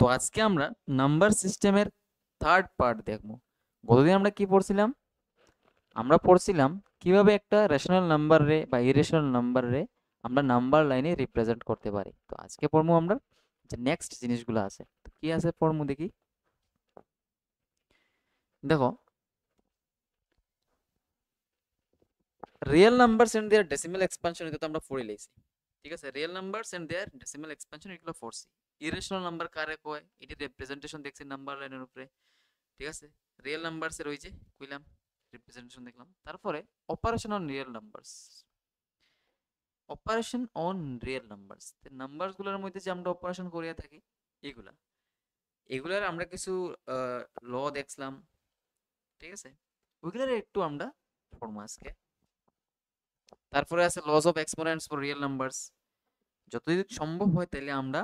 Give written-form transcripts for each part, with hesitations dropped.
তো আজকে আমরা নাম্বার সিস্টেমের থার্ড পার্ট দেখব। গতদিন আমরা কি পড়ছিলাম? আমরা পড়ছিলাম কিভাবে একটা রেশনাল নাম্বার রে বা ইরেশনাল নাম্বার রে আমরা নাম্বার লাইনে রিপ্রেজেন্ট করতে পারি। তো আজকে পড়বো আমরা যে নেক্সট জিনিসগুলো আছে। তো কি আছে পড়বো দেখি। দেখো, real numbers and their decimal expansion এটা তো আমরা পড়ে লইছি। ঠিক আছে, real numbers and their decimal expansion এগুলো পড়ছি। ইরেশনাল নাম্বার কারে কয় এটি রিপ্রেজেন্টেশন দেখছি নাম্বার লাইনের উপরে। ঠিক আছে, রিয়েল নাম্বারস এর ওই যে কইলাম রিপ্রেজেন্টেশন দেখলাম। তারপরে operation on real numbers, operation on real numbers, numbers গুলোর মধ্যে যে আমরা অপারেশন করিয়া থাকি এগুলা, এগুলার আমরা কিছু ল দেখলাম। ঠিক আছে, ওইগুলার একটু আমরা পড়বো আজকে। তারপরে আছে laws of exponents for real numbers. যতদিন সম্ভব হয় তাইলে আমরা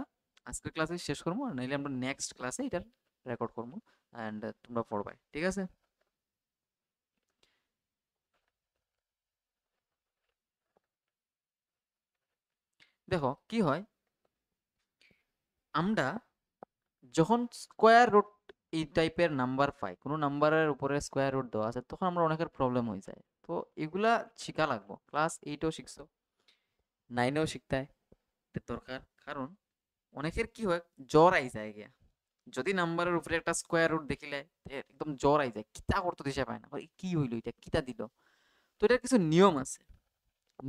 আজকের ক্লাসে শেষ করবো, আর নাইলে আমরা নেক্সট ক্লাসে এটার রেকর্ড করবো অ্যান্ড তোমরা পড়বাই। ঠিক আছে, দেখো কি হয়, আমরা যখন স্কোয়ার রুট এই টাইপের নাম্বার পাই, কোনো নাম্বারের উপরে স্কোয়ার রুট দেওয়া আছে, তখন আমরা অনেকের প্রবলেম হয়ে যায়। তো এগুলা শিখা লাগবো, ক্লাস 8-এও শিখছো, 9-এও শিখতে হয় দরকার। কারণ অনেকের কি হয়, জ্বর আই যায় গিয়া যদি নাম্বারের উপরে একটা স্কোয়ার রুট দেখিলে, একদম জ্বর আই যায়, কিতা করতে দিশা পায় না, কি হইলো এটা, কিতা দিল। তো এটার কিছু নিয়ম আছে।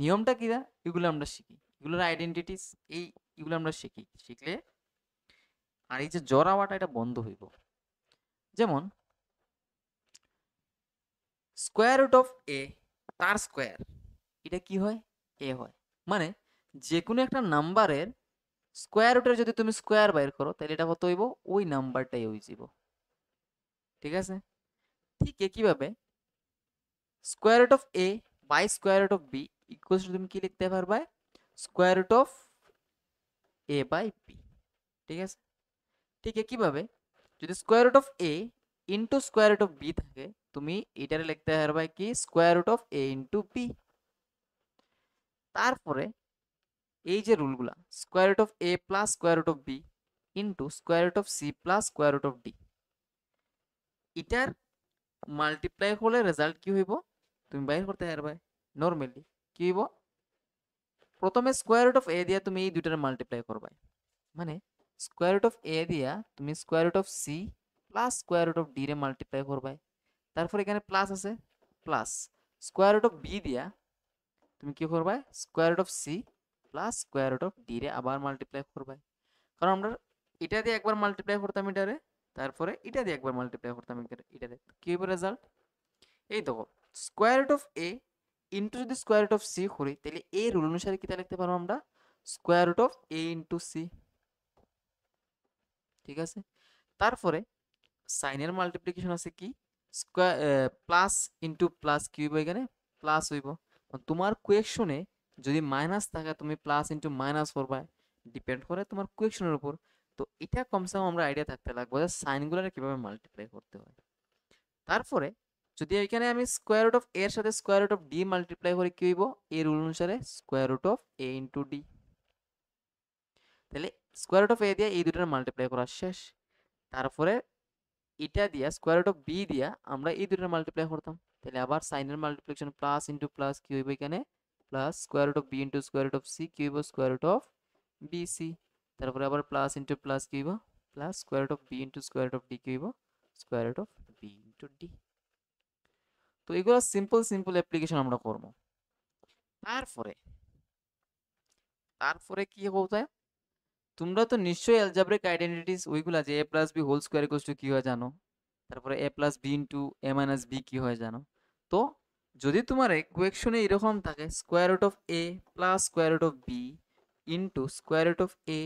নিয়মটা কিরা এগুলো আমরা শিখি, এগুলোর আইডেন্টিটিস, এই এগুলো আমরা শিখি, শিখলে আর এই যে জ্বর আওয়াটা এটা বন্ধ হইব। যেমন স্কোয়ার রুট অফ এ, তার স্কোয়ার, এটা কি হয়, এ হয়। মানে যে কোনো একটা নাম্বারের স্কোয়ার রুটের যদি তুমি স্কোয়ার বাইর করো, তাহলে এটা কত হইব, ওই নাম্বারটাই হয়ে যাব। ঠিক আছে, ঠিক একইভাবে square root of A by square root of B equals to তুমি কি লিখতে পারবে, square root of A by B. ঠিক আছে, ঠিক একইভাবে যদি square root of A into square root of B থাকে, তুমি এটারে লিখতে পারবে কি, square root of A into B. তারপরে এই যে রুলগুলা, square root of A plus square root of B into square root of C plus square root of D, এটার মাল্টিপ্লাই হলে রেজাল্ট কি হইব তুমি বাইর করতে পারবে। নর্মালি কি হইব, প্রথমে স্কোয়ার রুট অফ এ দিয়া তুমি এই দুইটার মাল্টিপ্লাই করবে, মানে স্কোয়ার রুট অফ এ দিয়া তুমি square root of C plus square root of d রে মাল্টিপ্লাই করবে। তারপর এখানে প্লাস আছে, plus square root of b দিয়া তুমি কি করবে, square root of C plus square root of d রে আবার মাল্টিপ্লাই করবে। কারণ আমরা এটা দিয়ে একবার মাল্টিপ্লাই করতাম এটারে, তারপরে এটা দিয়ে একবার মাল্টিপ্লাই করতাম এটারে, কি হবে রেজাল্ট, এই দেখো square root of A into যদি স্কোয়ার রুট অফ সি করি, তাহলে এ রুল অনুসারে কিটা লিখতে পারবো আমরা, square root of A into c. ঠিক আছে, তারপরে সাইনের মাল্টিপ্লিকেশন আছে কি, স্কোয়ার প্লাস ইন্টু প্লাস কি হইব, এখানে প্লাস হইব। তোমার কোয়েকশনে যদি মাইনাস থাকে তুমি প্লাস ইন্টু মাইনাস করবা, ডিপেন্ড করে তোমার কোয়েকশনের উপর। তো এটা কমসে কম আমরা আইডিয়া থাকতে লাগবে যে সাইনগুলোরে কিভাবে মাল্টিপ্লাই করতে হয়। তারপরে যদি এখানে আমি স্কোয়ার রুট অফ এর সাথে square root of d multiply করে কি হইব, এর রুল অনুসারে square root of A into d. তাহলে স্কোয়ার রুট অফ এ দিয়ে এই দুটার মাল্টিপ্লাই করা শেষ। তারপরে এটা দিয়া স্কোয়ার রুট অফ বি দিয়া আমরা এই দুটার মাল্টিপ্লাই করতাম, তাহলে আবার সাইনের মাল্টিপ্লিকেশন প্লাস ইন্টু প্লাস কি হইব, এখানে plus square root of B into square root of c কি হইব, square root of b c. তারপরে আবার প্লাস ইন্টু প্লাস কি হইব, plus square root of B into square root of d কি হইব, square root of B into d. তো এগুলো সিম্পল সিম্পল অ্যাপ্লিকেশন আমরা করব। তারপরে তারপরে কি হবে, তোমরা তো নিশ্চয়ই অ্যালজেব্রিক আইডেন্টিটিস ওইগুলা যে A plus B whole square equals to কি হয় জানো, তারপরে A plus B into A minus B কি হয় জানো। তো যদি তোমার ইকুয়েশনে এরকম থাকে square root of A plus square root of B into square root of A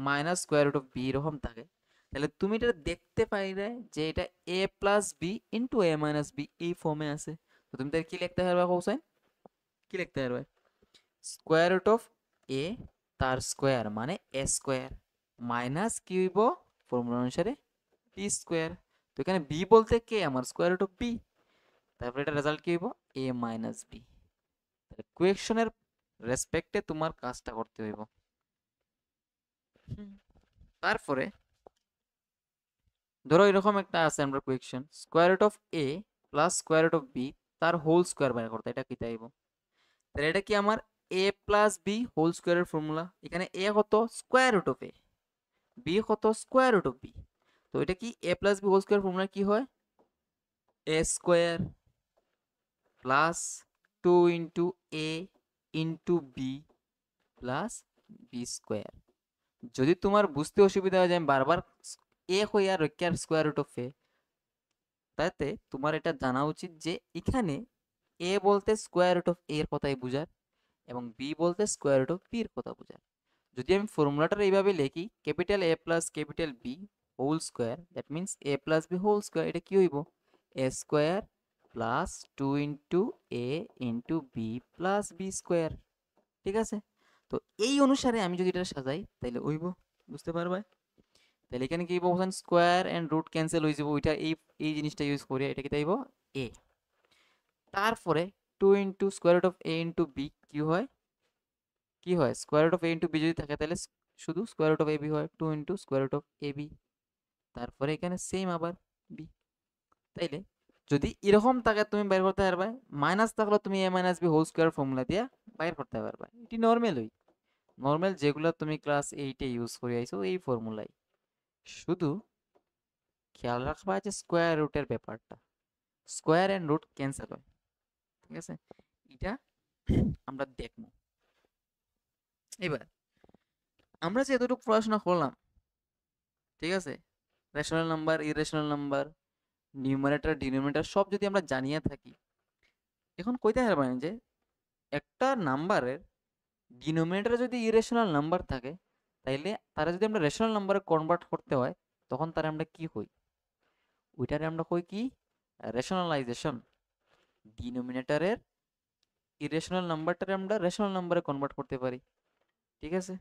minus square root of B এরকম থাকে, তাহলে তুমি এটা দেখতে পাইলে যে এটা A plus B into A minus B এই ফর্মে আছে। তো তুমি তার কি লিখতে পারবে কোসাইন, কি লিখতে পারবে, স্কোয়ার রুট অফ এ তার স্কোয়ার মানে এ স্কোয়ার মাইনাস কি হইব ফর্মুলা অনুসারে বি স্কোয়ার। তো এখানে বি বলতে কে, আমার স্কোয়ার রুট অফ বি, তারপরে এটা রেজাল্ট কি হইব, এ মাইনাস বি। কোয়েকশনের রেসপেক্টে তোমার কাজটা করতে হইব। তারপরে ধরো এরকম একটা আছে আমরা question, square root of A plus square root of B তার হোল স্কোয়ার বের করতে, এটা কি চাইবো? তাহলে এটা কি আমার এ প্লাস বি হোল স্কোয়ারের ফর্মুলা। এখানে এ কত? Square root of A. B কত? Square root of B. তো এটা কি A plus B whole square formula কি হয়? A square plus 2 into A into B plus B square. যদি তোমার বুঝতে অসুবিধা হয় যে আমি বারবার এ হই আর রক্ষার স্কোয়ার রুট অফ এ, তাতে তোমার এটা জানা উচিত যে এখানে এ বলতে স্কোয়ার রুট অফ এর কথাই বোঝার এবং বি বলতে স্কোয়ার রুট অফ বি এর কথা বোঝার। যদি আমি ফর্মুলাটা এইভাবে লিখি, capital A plus capital B whole square, that means A plus B whole square, এটা কি হইব? এ square plus 2 into A into B plus B square. ঠিক আছে? তো এই অনুসারে আমি যদি এটা সাজাই তাহলে হইব, বুঝতে পারবে? তাহলে এখানে কি বলছেন, স্কোয়ার এন্ড রুট ক্যান্সেল হয়ে যাব, ওইটা এই এই জিনিসটা ইউজ করি, এটা কি তাইব এ। তারপরে 2 into square root of A into b কি হয়? কি হয়? Square root of A into b যদি থাকে তাহলে শুধু square root of A b হয়, 2 into square root of A b. তারপরে এখানে সেম আবার বি। তাইলে যদি এরকম থাকে তুমি বের করতে পারবে, মাইনাস থাকলে তুমি A minus B whole square formula দিয়ে বাইর করতে পারবে। এটি নর্মালই, নর্মাল যেগুলো তুমি ক্লাস 8-এ ইউজ করে আইছো এই ফর্মুলাই। শুধু খেয়াল রাখবা যে স্কোয়ার রুটের ব্যাপারটা, স্কোয়ার এন্ড রুট ক্যান্সেল হয়। ঠিক আছে? এটা আমরা দেখবো। এবার আমরা যে এতটুকু পড়াশোনা করলাম, ঠিক আছে, rational number, irrational number, numerator denominator সব যদি আমরা জানিয়ে থাকি, এখন কইতে পারবেন যে একটা নাম্বারের ডিনোমিনেটরে যদি ইরেশনাল নাম্বার থাকে তাইলে তারা যদি আমরা রেশনাল নাম্বারে কনভার্ট করতে হয় তখন তারা আমরা কি কই? ওইটারে আমরা কই কি? রেশনালাইজেশন। ডিনোমিনেটরের ইরেশনাল নাম্বারটারে আমরা রেশনাল নাম্বারে কনভার্ট করতে পারি। ঠিক আছে?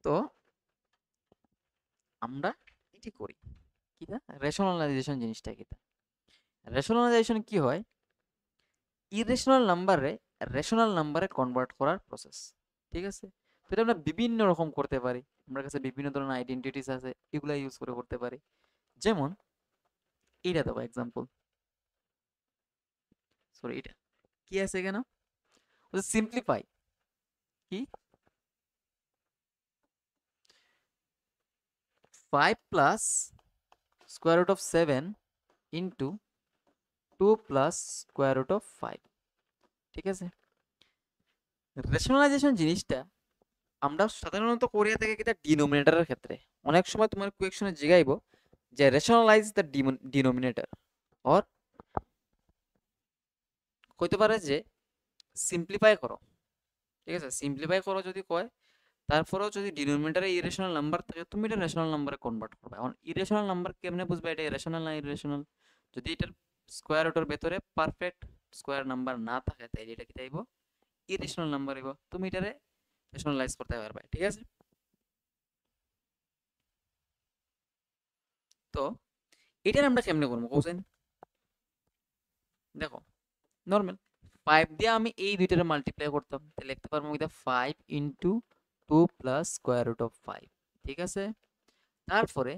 তো আমরা এটি করি কিটা, রেশনালাইজেশন জিনিসটা কিটা। রেশনালাইজেশন কি হয়? ইরেশনাল নাম্বারে রেশনাল নাম্বারে কনভার্ট করার প্রসেস। ঠিক আছে? তো এটা আমরা বিভিন্ন রকম করতে পারি, আমার কাছে বিভিন্ন ধরনের আইডেন্টিটিস আছে, এগুলা ইউজ করে করতে পারি। যেমন এইটা দেবো এক্সাম্পল, সরি এটা কি আছে কেন, সিম্পলিফাই। কি? 5 plus square root of 7 into 2 plus square root of 5। ঠিক আছে? রেশনালাইজেশন জিনিসটা আমরা সাধারণত করিয়া থাকি কিটা ডিনোমিনেটরের ক্ষেত্রে। অনেক সময় তোমার কোয়েকশনে জিগাইব যে রেশনালাইজ দ্য ডিনোমিনেটর, অর কইতে পারে যে সিম্পলিফাই করো। ঠিক আছে? সিম্পলিফাই করো যদি কয়, তারপরেও যদি ডিনোমিনেটরে ইরেশনাল নাম্বার থাকে তুমি এটা রেশনাল নাম্বারে কনভার্ট করবে। এখন ইরেশনাল নাম্বার কেমনে বুঝবে এটা ইরেশনাল না ইরেশনাল? যদি এটার স্কোয়ার রুটের ভেতরে পারফেক্ট স্কোয়ার নাম্বার না থাকে তাইলে এটা কি চাইব? ইরেশনাল নাম্বার হইব, তুমি এটারে রেশনালাইজ করতে পারবে। ঠিক আছে? তো এটার আমরা কেমনে করবো কোশ্চেন দেখো, নর্মাল 5 দিয়ে আমি এই দুইটারে মাল্টিপ্লাই করতাম, তাহলে লিখতে পারবো এটা 5 into 2 plus square root of 5। ঠিক আছে? তারপরে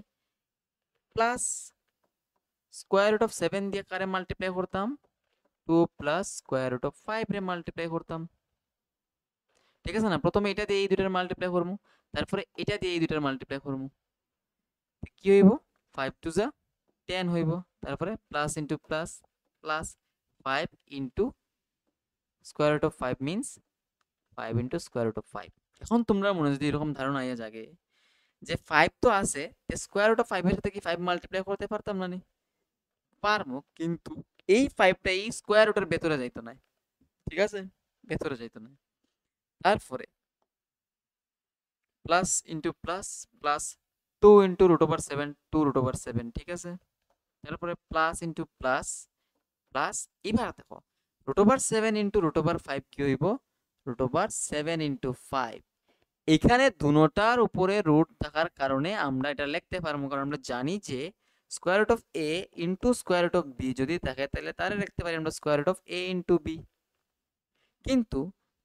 প্লাস স্কোয়ার রুট অফ 7 দিয়ে কারে মাল্টিপ্লাই করতাম? 2 প্লাস স্কোয়ার রুট অফ 5 রে মাল্টিপ্লাই করতাম। ঠিক আছে না? প্রথমে এটা দিয়ে এই দুইটার মাল্টিপ্লাই করবো, তারপরে এটা দিয়ে এই দুইটার মাল্টিপ্লাই করবো। কি হইব? 5 টু যা 10 হইব। তারপরে plus into plus plus 5 into square root of 5 means 5 into square root of 5। এখন তোমরা মনে যদি এরকম ধারণা আইয়া জাগে যে 5 তো আছে, স্কোয়ার রুট অফ 5 এর সাথে কি 5 মাল্টিপ্লাই করতে পারতাম না নি? পারমু, কিন্তু এই 5টা এই স্কোয়ার রুটের ভেতরে যাইতো না। ঠিক আছে? ভেতরে যাইতো না। তারপরে plus into plus plus 2 into root over 7, 2 root over 7। ঠিক আছে? তারপরে প্লাস ইন্টু প্লাস প্লাস, এবার দেখো root over 7 into root over 5 কি হইব? Root over 7 into 5। এখানে দুটোটার উপরে রুট থাকার কারণে আমরা এটা লিখতে পারবো, কারণ আমরা জানি যে square root of A into square root of b যদি থাকে তাহলে তারে লিখতে পারি আমরা square root of A into b. কিন্তু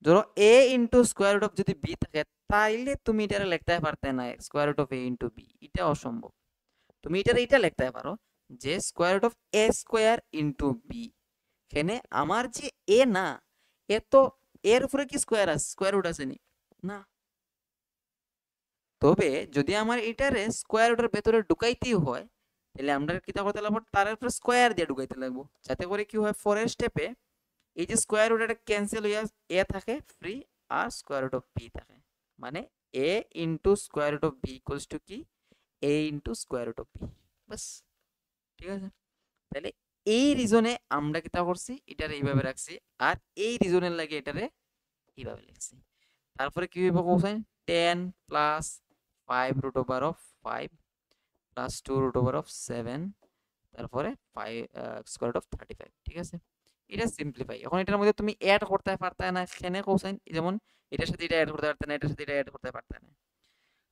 ধরো a into square root of যদি বি থাকে তাইলে তুমি এটা লিখতে পারতে না square root of A into b, এটা অসম্ভব। তুমি এটা লিখতে পারো যে square root of a square into b. এখানে আমার যে এ না, এ তো এর উপরে কি স্কোয়ার রুট আছে নি? না। তবে যদি আমার এটারে স্কোয়ার রুটের ভেতরে ঢুকাইতেই হয়, তাহলে আমরা কিতা করতে লাগবো, তার উপরে স্কোয়ার দিয়ে ঢুকাইতে লাগবো, যাতে করে কি হয় পরের স্টেপে এই যে স্কোয়ার রুট এটা ক্যান্সেল হইয়া এ থাকে ফ্রি, আর স্কোয়ার রুট অফ বি থাকে। মানে A into square root of B equals to কি A into square root of B. বাস, ঠিক আছে। তাহলে এই রিজনে আমরা কিতা করছি, এটারে এইভাবে রাখছি, আর এই রিজনের লাগে এটারে এইভাবে লিখছি। তারপরে কি হইব cosine, 10 plus 5 root over of 5 plus 2 root over of 7, তারপরে 5 স্কয়ার রুট অফ 35। ঠিক আছে, এটা সিম্পলিফাই। এখন এটার মধ্যে তুমি অ্যাড করতে পারতা না, এখানে কোসাইন যেমন এটার সাথে এটা অ্যাড করতে পারতা না, এটার সাথে এটা অ্যাড করতে পারতা না,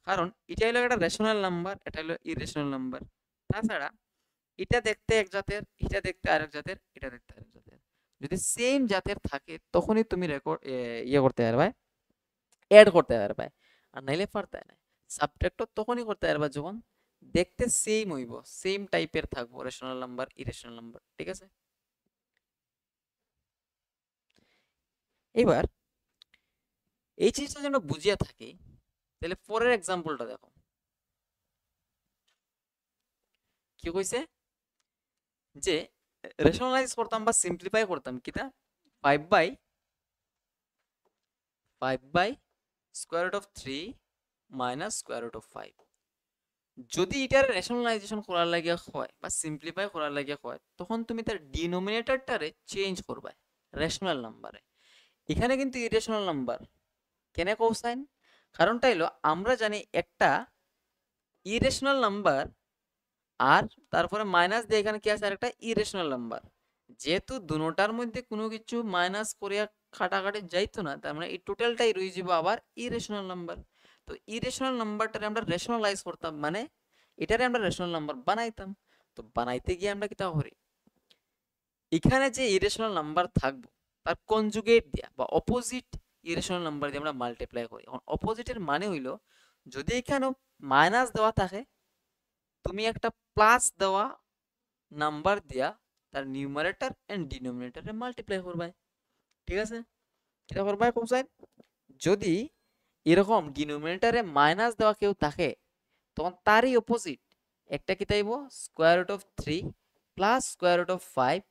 কারণ এটা হলো একটা রেশনাল নাম্বার, এটা হলো ইরেশনাল নাম্বার। তাছাড়া এটা দেখতে এক জাতের, এটা দেখতে আরেক জাতের, এটা দেখতে আরেক জাতের। যদি সেম জাতের থাকে তখনই তুমি রেকর্ড ইয়ে করতে পারবে, অ্যাড করতে পারবে, আর নাইলে পারতে না। সাবট্রাক্ট তখনই করতে পারবে যখন দেখতে সেম হইব, সেম টাইপের থাকবো রেশনাল নাম্বার ইরেশনাল নাম্বার। ঠিক আছে, এবার এই জিনিসটা যেন বুঝিয়া থাকি, তাহলে পরের এক্সাম্পলটা দেখো কি কইছে, যে রেশনালাইজ করতাম বা সিম্পলিফাই করতাম কিটা 5/5 square root of 3 minus square root of 5। যদি এটার রেশনালাইজেশন করার লাগিয়া হয় বা সিম্পলিফাই করার লাগিয়া হয়, তখন তুমি তার ডিনোমিনেটরটারে চেঞ্জ করবা রেশনাল নাম্বারে। এখানে কিন্তু ইরেশনাল নাম্বার কেন কৌসাইন, কারণটা হলো আমরা জানি একটা ইরেশনাল নাম্বার আর তারপরে মাইনাস দিয়ে এখানে কি আছে আরেকটা ইরেশনাল নাম্বার, যেহেতু দুটোটার মধ্যে কোনো কিছু মাইনাস করিয়া কাটাকাটি যাইতো না, তার মানে এই টোটালটাই রয়ে যাবো আবার ইরেশনাল নাম্বার। তো ইরেশনাল নাম্বারটারে আমরা রেশনালাইজ করতাম, মানে এটারে আমরা রেশনাল নাম্বার বানাইতাম। তো বানাইতে গিয়ে আমরা কি তা করি, এখানে যে ইরেশনাল নাম্বার থাকবো তার কনজুগেট দিয়া বা অপোজিট ইরেশনাল নাম্বার দিয়ে আমরা মাল্টিপ্লাই করি। এখন অপোজিটের মানে হইলো, যদি এখানে মাইনাস দেওয়া থাকে, তুমি একটা প্লাস দেওয়া নাম্বার দিয়া তার নিউমারেটর এন্ড ডিনোমিনেটরে মাল্টিপ্লাই করবাই। ঠিক আছে, এটা করবাই কোসাইন। যদি এরকম ডিনোমিনেটরে মাইনাস দেওয়া কেউ থাকে, তখন তারই অপোজিট একটা কি তাইব square root of 3 plus square root of 5,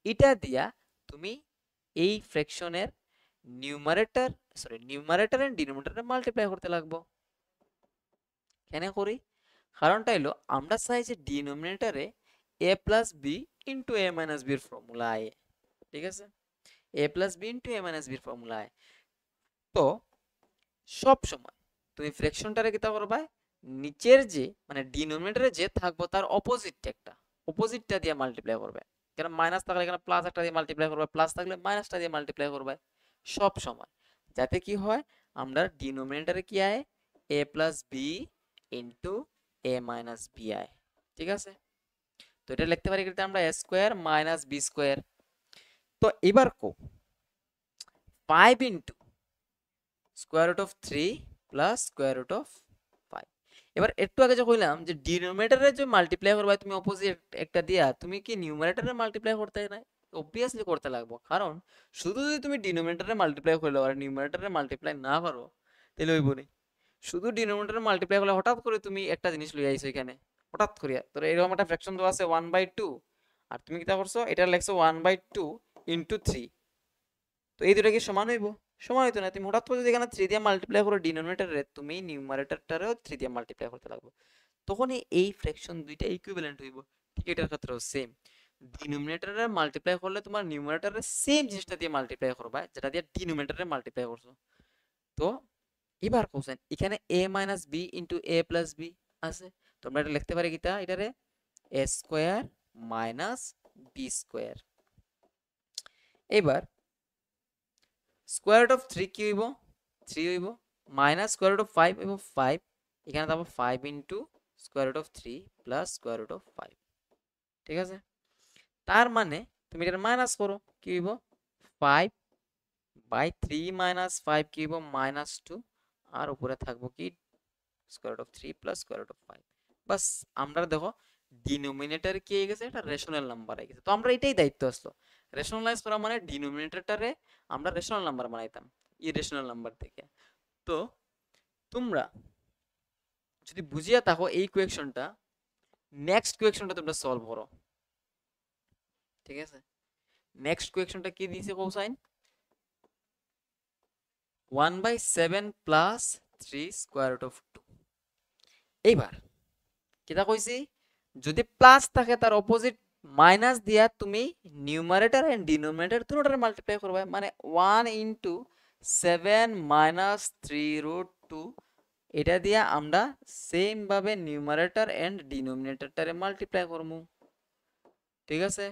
এটা দিয়া তুমি এই ফ্র্যাকশনের নিউমারেটর এন্ড ডিনোমিনেটরে মাল্টিপ্লাই করতে লাগবো। কেন করি, কারণটা হলো আমরা চাই যে ডিনোমিনেটরে A plus B into A minus বির ফর্মুলা আয়। ঠিক আছে, A plus B into A minus বির ফর্মুলা আয়। তো সব সময় তুমি ফ্র্যাকশনটারে কিতা করবা, নিচের যে মানে ডিনোমিনেটরে যে থাকবো তার অপোজিটটা দিয়ে মাল্টিপ্লাই করবে। কেন মাইনাস থাকলে এখানে প্লাস একটা দিয়ে মাল্টিপ্লাই করবে, প্লাস থাকলে মাইনাসটা দিয়ে মাল্টিপ্লাই করবে সব সময়, যাতে কি হয় আমরা ডিনোমিনেটরে কি আয় a plus B into A minus b আয়। ঠিক আছে, তো এটা লিখতে পারি কিন্তু আমরা a square minus B square. তো এবার কো 5 into square root of 3 plus square root of 5। এবার একটু আগে যে কইলাম যে ডিনোমিনেটরে যে মাল্টিপ্লাই করবা তুমি অপোজিট একটা দিয়া, তুমি কি নিউমারেটরে মাল্টিপ্লাই করতে না? অবভিয়াসলি করতে লাগবো, কারণ শুধু যদি তুমি ডিনোমিনেটরে মাল্টিপ্লাই করলে আর নিউমারেটরে মাল্টিপ্লাই না পারো, তাহলে হইব না। শুধু ডিনোমিনেটরে মাল্টিপ্লাই করলে হঠাৎ করে তুমি একটা জিনিস লই আইছো এখানে, হঠাৎ করিয়া তোর এরকম একটা ফ্র্যাকশন দেওয়া আছে 1/2, আর তুমি কিটা করছো এটা লেখছো 1/2 ইন্টু 3। তো এই দুটো কি সমান হইব? সমান হইতো না। তুমি হঠাৎ করে যদি এখানে 3 দিয়ে মাল্টিপ্লাই করো ডিনোমিনেটরে, তুমি নিউমারেটরটারেও 3 দিয়ে মাল্টিপ্লাই করতে লাগবে, তখনই এই ফ্র্যাকশন দুইটা ইকুইভ্যালেন্ট হইব। ঠিক এটার ক্ষেত্রেও সেম, ডিনোমিনেটরে মাল্টিপ্লাই করলে তোমার নিউমারেটরে সেম জিনিসটা দিয়ে মাল্টিপ্লাই করবা যেটা দিয়ে ডিনোমিনেটরে মাল্টিপ্লাই করছো। তো এবার কোশ্চেন এখানে a minus b into a plus b আছে, তোমরা এটা লিখতে পারি কিটা এটারে a square minus B square. এবার স্কোয়ার রুট অফ 3 কি হইব 3 হইব, মাইনাস স্কোয়ার রুট অফ 5 হইব 5, এখানে তারপর 5 into square root of 3 plus square root of 5। ঠিক আছে, তার মানে তুমি এটা মাইনাস করো কি হইব 5/3 মাইনাস 5 কি হইব -2, আর উপরে থাকবো কি square root of 3 plus square root of 5। বাস আমরা দেখো ডিনোমিনেটর কি হয়ে গেছে, এটা রেশনাল নাম্বার হয়ে গেছে। তো আমরা এটাই দায়িত্ব আসলো, রেশনালাইজ করা মানে ডিনোমিনেটরটারে আমরা রেশনাল নাম্বার বানাইতাম ইরেশনাল নাম্বার থেকে। তো তোমরা যদি বুঝিয়া থাকো এই কোয়েকশনটা, নেক্সট কোয়েকশনটা তোমরা সলভ করো, ঠিক আছে? নেক্সট কোয়েকশনটা কি দিয়েছে cosine 1/7 plus 3 square root of 2। এইবার কিটা কইছি, যদি প্লাস থাকে তার অপোজিট মাইনাস দিয়া তুমি নিউমারেটর এন্ড ডিনোমিনেটর দুটোটারে মাল্টিপ্লাই করবে, মানে 1 ইনটু 7 মাইনাস 3 রুট 2, এটা দিয়া আমরা সেম ভাবে নিউমারেটর এন্ড ডিনোমিনেটরটারে মাল্টিপ্লাই করবো, ঠিক আছে?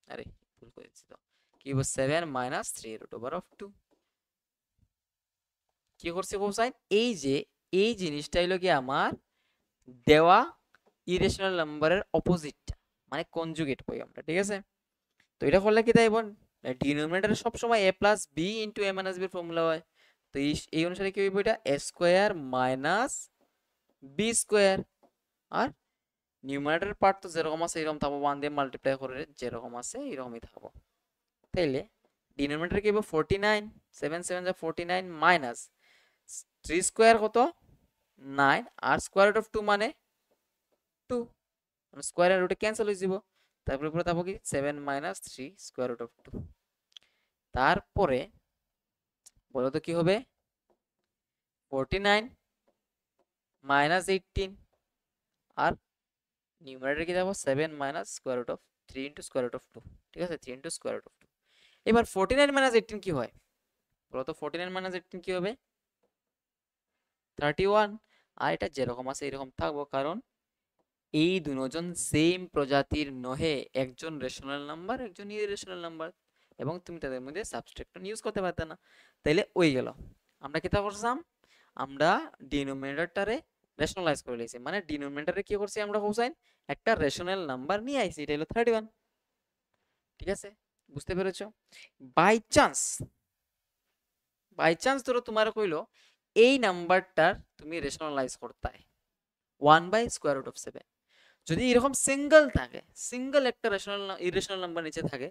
আরে ভুল করেছি তো, কি হবে 7 মাইনাস 3 রুট ওভার অফ 2। কি করছে কোসাইন, এই যে এই জিনিসটা হলো কি আমার দেওয়া ইরেশনাল নাম্বারের অপোজিট, মানে কনজুগেট কই আমরা, ঠিক আছে? তো এটা করলে কি তাই বোন, ডিনোমিনেটরে সব সময় a plus b into a minus b এর ফর্মুলা হয়। তো এই অনুসারে কি হইব, এটা a square minus b square, আর নিউমারেটরের পার্ট তো যেরকম আছে এরকম থাকবো, 1 দিয়ে মাল্টিপ্লাই করে যেরকম আছে এরকমই থাকবো। তাইলে ডিনোমিনেটরে কি হবে 49, 7 7 যা 49 মাইনাস 3 স্কয়ার কত 9, আর স্কয়ার রুট অফ 2 মানে 2, মানে স্কয়ার আর রুটে ক্যান্সেল হয়ে যাব। তারপরে পুরো থাকবো কি 7 মাইনাস 3 স্কয়ার রুট অফ 2। তারপরে বলো তো কি হবে 49 মাইনাস 18, আর নিউমারেটরে কি যাবো 7 minus square root of 3 into square root of 2, ঠিক আছে? 3 ইনটু স্কয়ার রুট অফ 2। এবার 49 মাইনাস 18 কি হয় বলো তো, 49 মাইনাস 18 কি হবে 31, আর এটা যেরকম আছে এরকম থাকবো, কারণ এই দুজন সেম প্রজাতির নহে, একজন রেশনাল নাম্বার একজন ইরেশনাল নাম্বার, এবং তুমি তাদের মধ্যে সাবট্রাকশন ইউজ করতে পারতে না। তাইলে ওই গেল, আমরা কি তা করলাম, আমরা ডিনোমিনেটরটারে রেশনালাইজ করে লিয়েছি, মানে ডিনোমিনেটরে কি করছি আমরা কোসাইন একটা রেশনাল নাম্বার নিয়ে আইছি, এটা হলো 31, ঠিক আছে? বুঝতে পেরেছো? বাই চান্স ধরো তোমার কইলো এই নাম্বারটার তুমি রেশনালাইজ করতে 1/√7, যদি এরকম সিঙ্গেল থাকে, সিঙ্গেল একটা রেশনাল ইরেশনাল নাম্বার নিচে থাকে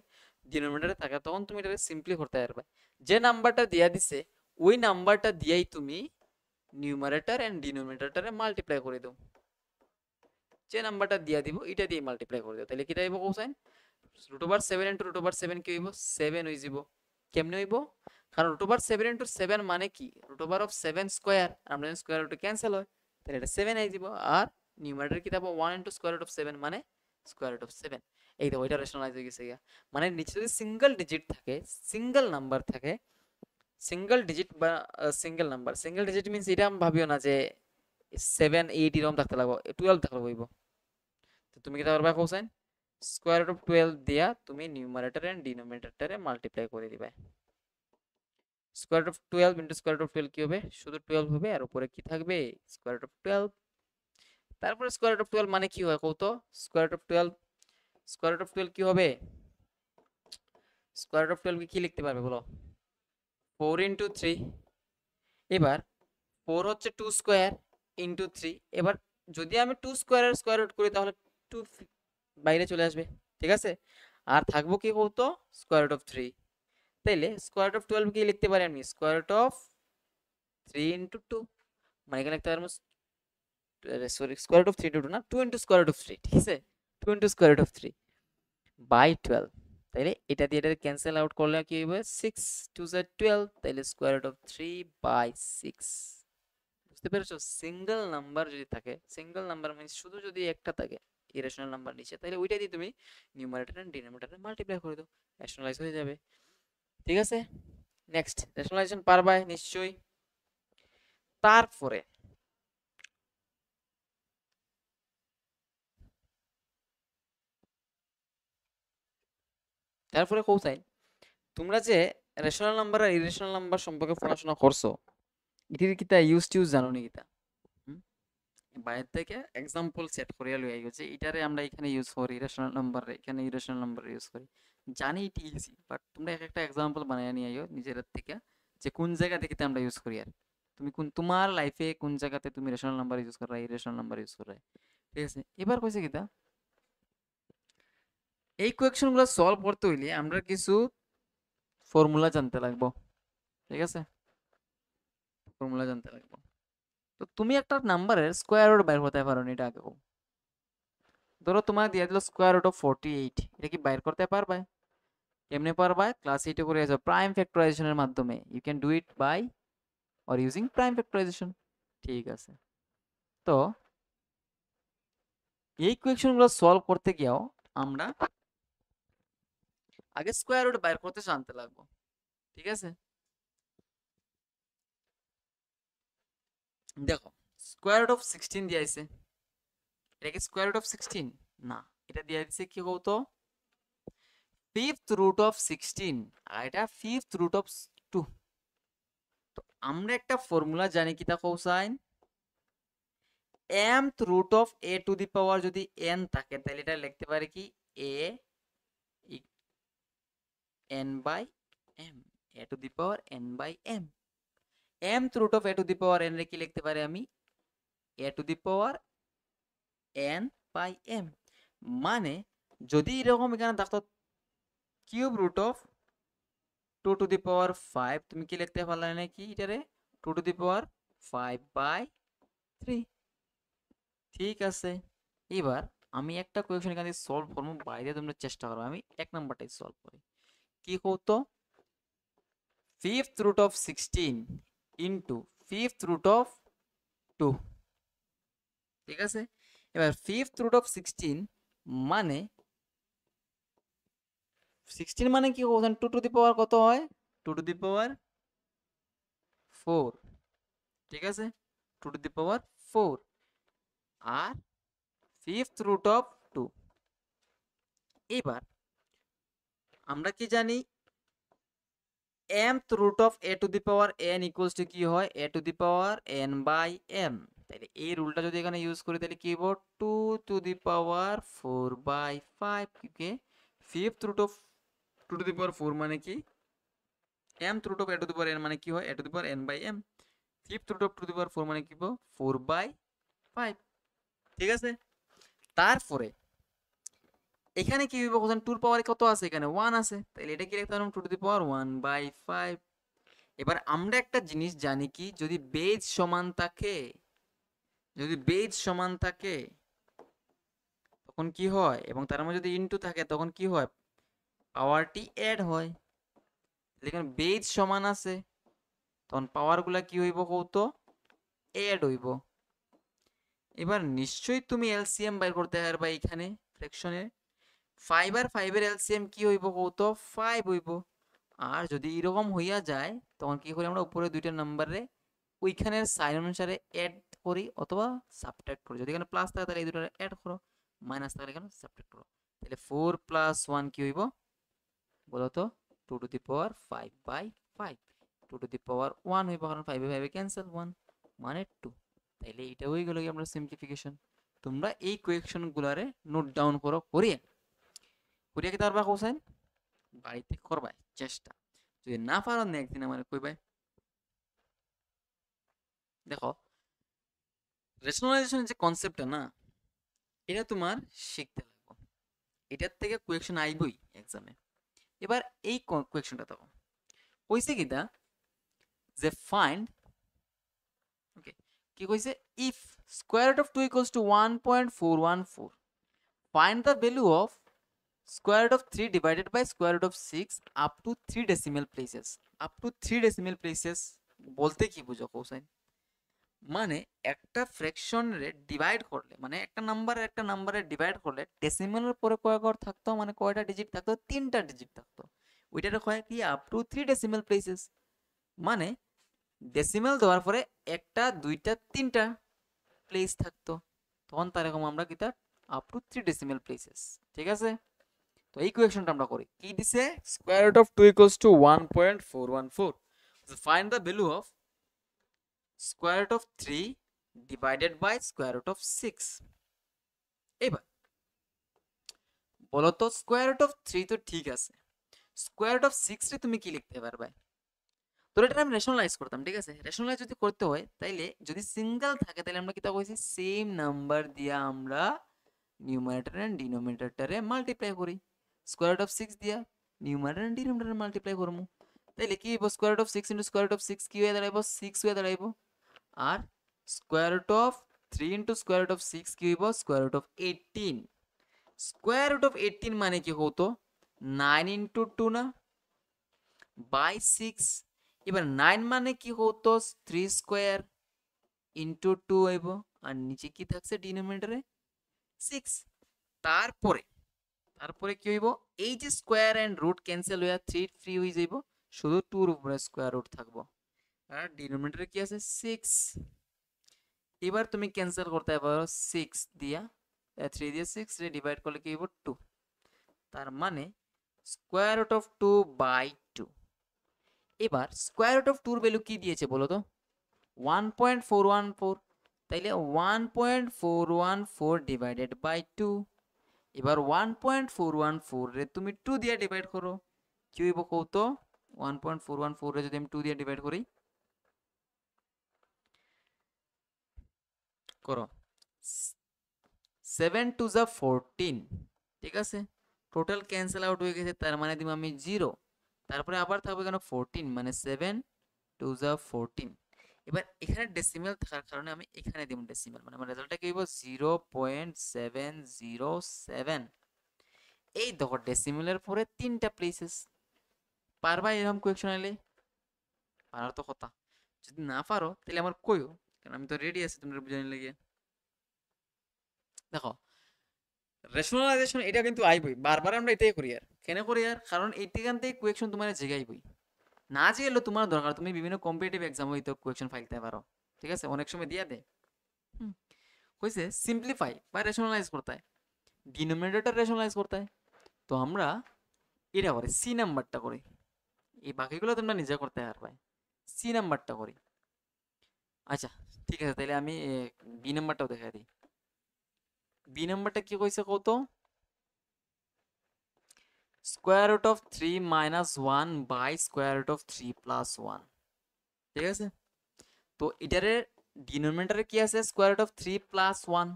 ডিনোমিনেটরে থাকে, তখন তুমি এটাকে সিম্পলি করতে পারবে, যে নাম্বারটা দিয়া দিছে ওই নাম্বারটা দিয়েই তুমি নিউমারেটর এন্ড ডিনোমিনেটরটারে মাল্টিপ্লাই করে দাও, যে নাম্বারটা দিয়া দিব এটা দিয়ে মাল্টিপ্লাই করে দাও, তাহলে কি হইব কোসাইন √7 ইনটু √7 কি হইব 7 হই যাব। কেমনে হইব, কারণ √7 ইনটু 7 মানে কি √7 স্কয়ার, আমরা স্কয়ার রুট ক্যান্সেল হয়, তাহলে এটা 7 হয়ে যাব। আর নিউমারেটর কি থাকবো 1 ইনটু স্কয়ার রুট অফ 7 মানে স্কয়ার রুট অফ 7। এই দেখো এটা রেশনালাইজ হয়ে গেছে গিয়া, মানে নিচে যদি সিঙ্গেল ডিজিট থাকে, সিঙ্গেল নাম্বার থাকে, সিঙ্গেল ডিজিট বা সিঙ্গেল ডিজিট মিন্স এটা ভাবিও না যে 7 8 এরকম থাকতে লাগবে, 12 থাকলে হইব। তো তুমি কি করবা কোসাইন স্কয়ার রুট অফ 12 দিয়া তুমি নিউমারেটর এন্ড ডিনোমিনেটরটারে মাল্টিপ্লাই করে দিবে। Square root of 12 into square root of 12 কি হবে, শুধু 12 হবে, আর উপরে কি থাকবে স্কয়ার রুট অফ 12। তারপরে স্কয়ার রুট অফ 12 মানে কি হয় কত, square root of 12, square root of 12 কি হবে, স্কয়ার রুট অফ 12 কি লিখতে পারবে বলো 4 ইনটু 3। এবার 4 হচ্ছে 2 স্কয়ার ইনটু 3, এবার যদি আমি 2 স্কয়ারের স্কয়ার রুট করি তাহলে 2 বাইরে চলে আসবে, ঠিক আছে? আর থাকবো কি কত স্কয়ার রুট অফ 3, তাইলে স্কয়ার রুট অফ 12 কি লিখতে পারি আমি স্কয়ার রুট অফ 3 ইনটু 2, মানে এখানে লিখতে পারবো sorry square root of 3 into 2 না 2 ইনটু স্কয়ার রুট অফ 3, ঠিক আছে? 2 into square root of 3 by 12, তাইলে এটা দিয়ে এটা ক্যান্সেল আউট করলে কি হবে 6 2 যা 12, তাইলে স্কয়ার রুট অফ 3/6। বুঝতে পেরেছো? সিঙ্গেল নাম্বার যদি থাকে, সিঙ্গেল নাম্বার মানে শুধু যদি একটা থাকে ইরেশনাল নাম্বার নিচে, তাহলে ওইটা দিয়ে তুমি নিউমারেটর এন্ড ডিনোমিনেটর মাল্টিপ্লাই করে দাও, রেশনালাইজ হয়ে যাবে, ঠিক আছে? নেক্সট রেশনালাইজেশন পারবা নিশ্চয়ই। তারপরে কোসাইন তোমরা যে রেশনাল নাম্বার আর ইরেশনাল নাম্বার সম্পর্কে পড়াশোনা করছো, এটির কিতা ইউজ টিউজ জানো নি কিতা? বাইরে থেকে এক্সাম্পল সেট করিয়া লই আইগো যে এটারে আমরা এখানে ইউজ করি রেশনাল নাম্বার, এখানে ইরেশনাল নাম্বার ইউজ করি, জানি এটি ইজি, বাট তোমরা এক একটা এক্সাম্পল বানায় নিয়ে আইও নিজের থেকে যে কোন জায়গা থেকে আমরা ইউজ করি আর, তুমি তোমার লাইফে কোন জায়গাতে তুমি রেশনাল নাম্বার ইউজ করা, ইরেশনাল নাম্বার ইউজ করা, ঠিক আছে। এবার কইছে কিতা, এই কোয়েকশনগুলো সলভ করতে হইলে আমরা কিছু ফর্মুলা জানতে লাগবো, ঠিক আছে, ফর্মুলা জানতে লাগবো। তো তুমি একটা নাম্বারের স্কোয়ার রুট বাইর করতে পারো না, এটা আগে ধরো তোমার দিয়ে দিল স্কোয়ার রুট অফ 48, এটা কি বাইর করতে পারবে? কেমনে পারবা? ক্লাস 8 করে আসো প্রাইম ফ্যাক্টরাইজেশনের মাধ্যমে, you can do it by or using prime factorization, ঠিক আছে। তো এই কোয়েকশনগুলো সলভ করতে গিয়েও আমরা আগে স্কোয়ার রুট বাইর করতে জানতে লাগবো, ঠিক আছে। দেখো স্কোয়ার রুট অফ 16 দিয়ে আছে, এটা কি স্কোয়ার রুট অফ 16? না, এটা দিয়ে দিছে কি কত, ফিফথ রুট অফ 16, আর এটা ফিফথ রুট অফ 2। তো আমরা একটা ফর্মুলা জানি কি তা কোসাইন mth root of a to the power যদি n থাকে তাহলে এটা লিখতে পারি কি a n by m, a to the power n by m। mth root of a to the power n রে কি লিখতে পারি আমি a to the power n by m। মানে যদি এরকম এখানে থাকতো cube root of 2 to the power 5, তুমি কি লিখতে পারলে নাকি এটারে 2 টু দি পাওয়ার 5 বাই 3, ঠিক আছে। এবার আমি একটা কোয়েকশন এখানে সলভ করবো, বাইরে তোমরা চেষ্টা করো, আমি এক নাম্বারটাই সলভ করি। কি করতো, fifth root of 16 into fifth root of 2, ঠিক আছে। এবার ফিফথ রুট অফ 16 মানে 16 মানে কি বলছেন, 2 টু দি পাওয়ার কত হয়, 2 টু দি পাওয়ার 4, ঠিক আছে, 2 টু দি পাওয়ার 4, আর ফিফথ রুট অফ 2। এবার আমরা কি জানি mth root of a to the power n equals to কি হয় a to the power n by m। তাহলে এই রুলটা যদি এখানে ইউজ করি তাহলে কি হবে 2 to the power 4 by 5, okay. Fifth root of 2 to the power 4 মানে কি mth root of a to the power n মানে কি হয় a to the power n by m। Fifth root of 2 to the power 4 মানে কি হবে 4 by 5, ঠিক আছে। তারপরে এখানে কি হইব, কোথায় 2 এর পাওয়ারে কত আছে, এখানে 1 আছে, তাহলে এটা কি লিখতে পারলাম 2 to the power 1 by 5। এবার আমরা একটা জিনিস জানি কি, যদি বেজ সমান থাকে, যদি বেজ সমান থাকে তখন কি হয়, এবং তার মধ্যে যদি ইনটু থাকে তখন কি হয়, পাওয়ারটি অ্যাড হয়। এখানে বেজ সমান আছে তখন পাওয়ারগুলা কি হইব কত, অ্যাড হইব। এবার নিশ্চয়ই তুমি এলসিএম বাইর করতে পারবা এখানে ফ্র্যাকশনে, 5 আর 5 এর এলসিএম কি হইব কত, 5 হইব। আর যদি এরকম হইয়া যায় তখন কি করি আমরা উপরে দুইটা নাম্বারে ওইখানের সাইন অনুসারে অ্যাড করি অথবা সাবট্রাক্ট করি। যদি এখানে প্লাস থাকে তাহলে এই দুটো অ্যাড করো, মাইনাস থাকলে এখানে সাবট্রাক্ট করো। তাহলে 4 প্লাস 1 কি হইব বলো তো, 2 to the power 5 by 5। 2 to the power 1 হইব কারণ 5 এ 5 ক্যান্সেল, 1 মানে 2। তাইলে এটা হয়ে গেল কি আমরা সিম্পলিফিকেশন। তোমরা এই কোয়েকশন গুলারে নোট ডাউন করো, করিয়া করিয়া কি তারপর কোসাইন বাড়িতে করবাই চেষ্টা, যদি না পারো নেক্সট দিন আমার কইবাই। দেখো রেশনালাইজেশনের যে কনসেপ্টটা না, এটা তোমার শিখতে লাগবে, এটার থেকে কোয়েকশন আইবই এক্সামে। এবার এই কোয়েকশনটা দেখো কইছে কিটা যে ফাইন্ড, ওকে, কি কইছে, if square root of 2 equals to 1.414, find the value of square root of 3 divided by square root of 6 up to 3 decimal places। up to 3 decimal places বলতে কি বুঝো কোসাইন, মানে একটা ফ্র্যাকশনে ডিভাইড করলে, মানে একটা নাম্বারে ডিভাইড করলে ডেসিমালের পরে কয় ঘর থাকতো, মানে কয়টা ডিজিট থাকতো, 3টা ডিজিট থাকতো। ওইটারে কয় কি আপ টু 3 ডেসিমাল প্লেসেস, মানে ডেসিমাল দেওয়ার পরে একটা দুইটা তিনটা প্লেস থাকতো, তখন তার এরকম আমরা কিতা আপ টু 3 ডেসিমাল প্লেসেস, ঠিক আছে। তো এই কোয়েকশনটা আমরা করি, কি দিছে, square root of 2 equals to 1.414, find the value of square root of 3 divided by square root of 6। এবার বলো তো স্কয়ার রুট অফ 3 তো ঠিক আছে, স্কয়ার রুট অফ 6 রে তুমি কি লিখতে পারবে, তো এটা আমি রেশনালাইজ করতাম, ঠিক আছে? রেশনালাইজ যদি করতে হয় তাইলে যদি সিঙ্গেল থাকে তাহলে আমরা কি তা কইছি সেম নাম্বার দিয়া আমরা নিউমারেটর এন্ড ডিনোমিনেটরটারে মাল্টিপ্লাই করি। স্কয়ার রুট অফ 6 দিয়া নিউমারেটর এন্ড ডিনোমিনেটর মাল্টিপ্লাই করমু। তাইলে কি হইব square root of 6 into square root of 6 কি হয়ে দাঁড়াইবো 6 হয়ে দাঁড়াইবো। আর square root of 3 into square root of 6 কি হইব square root of 18। Square root of 18 মানে কি হতো 9 ইনটু 2 না বাই 6। এবার 9 মানে কি হতো 3 স্কয়ার ইনটু 2 হইব আর নিচে কি থাকছে ডিনোমিনেটরে 6। তারপরে তারপরে কি হইব এই যে স্কয়ার এন্ড রুট ক্যান্সেল হইয়া 3 ফ্রি হয়ে যাইব, শুধু 2 এর উপরে স্কয়ার রুট থাকবো আর ডিনোমিনেটরে কি আছে 6। এবার তুমি ক্যান্সেল করতে পারো 6 দিয়া 3 দিয়ে 6 রে ডিভাইড করলে কি হইব 2। তার মানে স্কয়ার রুট অফ 2 বাই 2। এবার স্কয়ার রুট অফ 2 এর ভ্যালু কি দিয়েছে বলো তো 1.414। তাইলে 1.414 ডিভাইডেড বাই 2। এবার 1.414 রে তুমি 2 দিয়ে ডিভাইড করো কি হইব কত 1.414 রে যদি আমি 2 দিয়ে ডিভাইড করি করো 7 টু যা 14, ঠিক আছে? টোটাল ক্যান্সেল আউট হয়ে গেছে তার মানে দিব আমি 0, তারপরে আবার থাকবে কেন 14 মানে 7 টু যা 14। এবার এখানে ডেসিমাল থাকার কারণে আমি এখানে দিব ডেসিমাল, মানে আমার রেজাল্টটা কি হইব 0.707। এই দেখো ডেসিমালের পরে 3টা প্লেসেস। পারবা এরকম কোয়েকশন আইলে? পারার তো কথা। যদি না পারো তাহলে আমার কইও, কারণ আমি তো রেডি আছি তোমরা বুঝানি লাগিয়ে। দেখো রেশনালাইজেশন এটা কিন্তু আইবই, বারবার আমরা এটাই করি। আর কেন করি আর কারণ এইখান থেকে কোয়েকশন তোমার জিগাইবই, না জিগাইলেও তোমার দরকার তুমি বিভিন্ন কম্পিটিটিভ এক্সাম হইতে কোয়েকশন ফাইলতে পারো, ঠিক আছে? অনেক সময় দিয়া দে। কইছে সিম্পলিফাই বা রেশনালাইজ করতে হয়, ডিনোমিনেটরটা রেশনালাইজ করতে হয়। তো আমরা এটা করি সি নাম্বারটা করি, এই বাকিগুলো তোমরা নিজে করতে পারবে। সি নাম্বারটা করি। আচ্ছা ঠিক আছে, তাহলে আমি বি নাম্বারটাও দেখা দিই। বি নাম্বারটা কি কইছে কত square root of 3 minus 1 by square root of 3 plus 1, ঠিক আছে? তো এটারে ডিনোমিনেটরে কি আছে স্কোয়ার রুট অফ 3 প্লাস 1,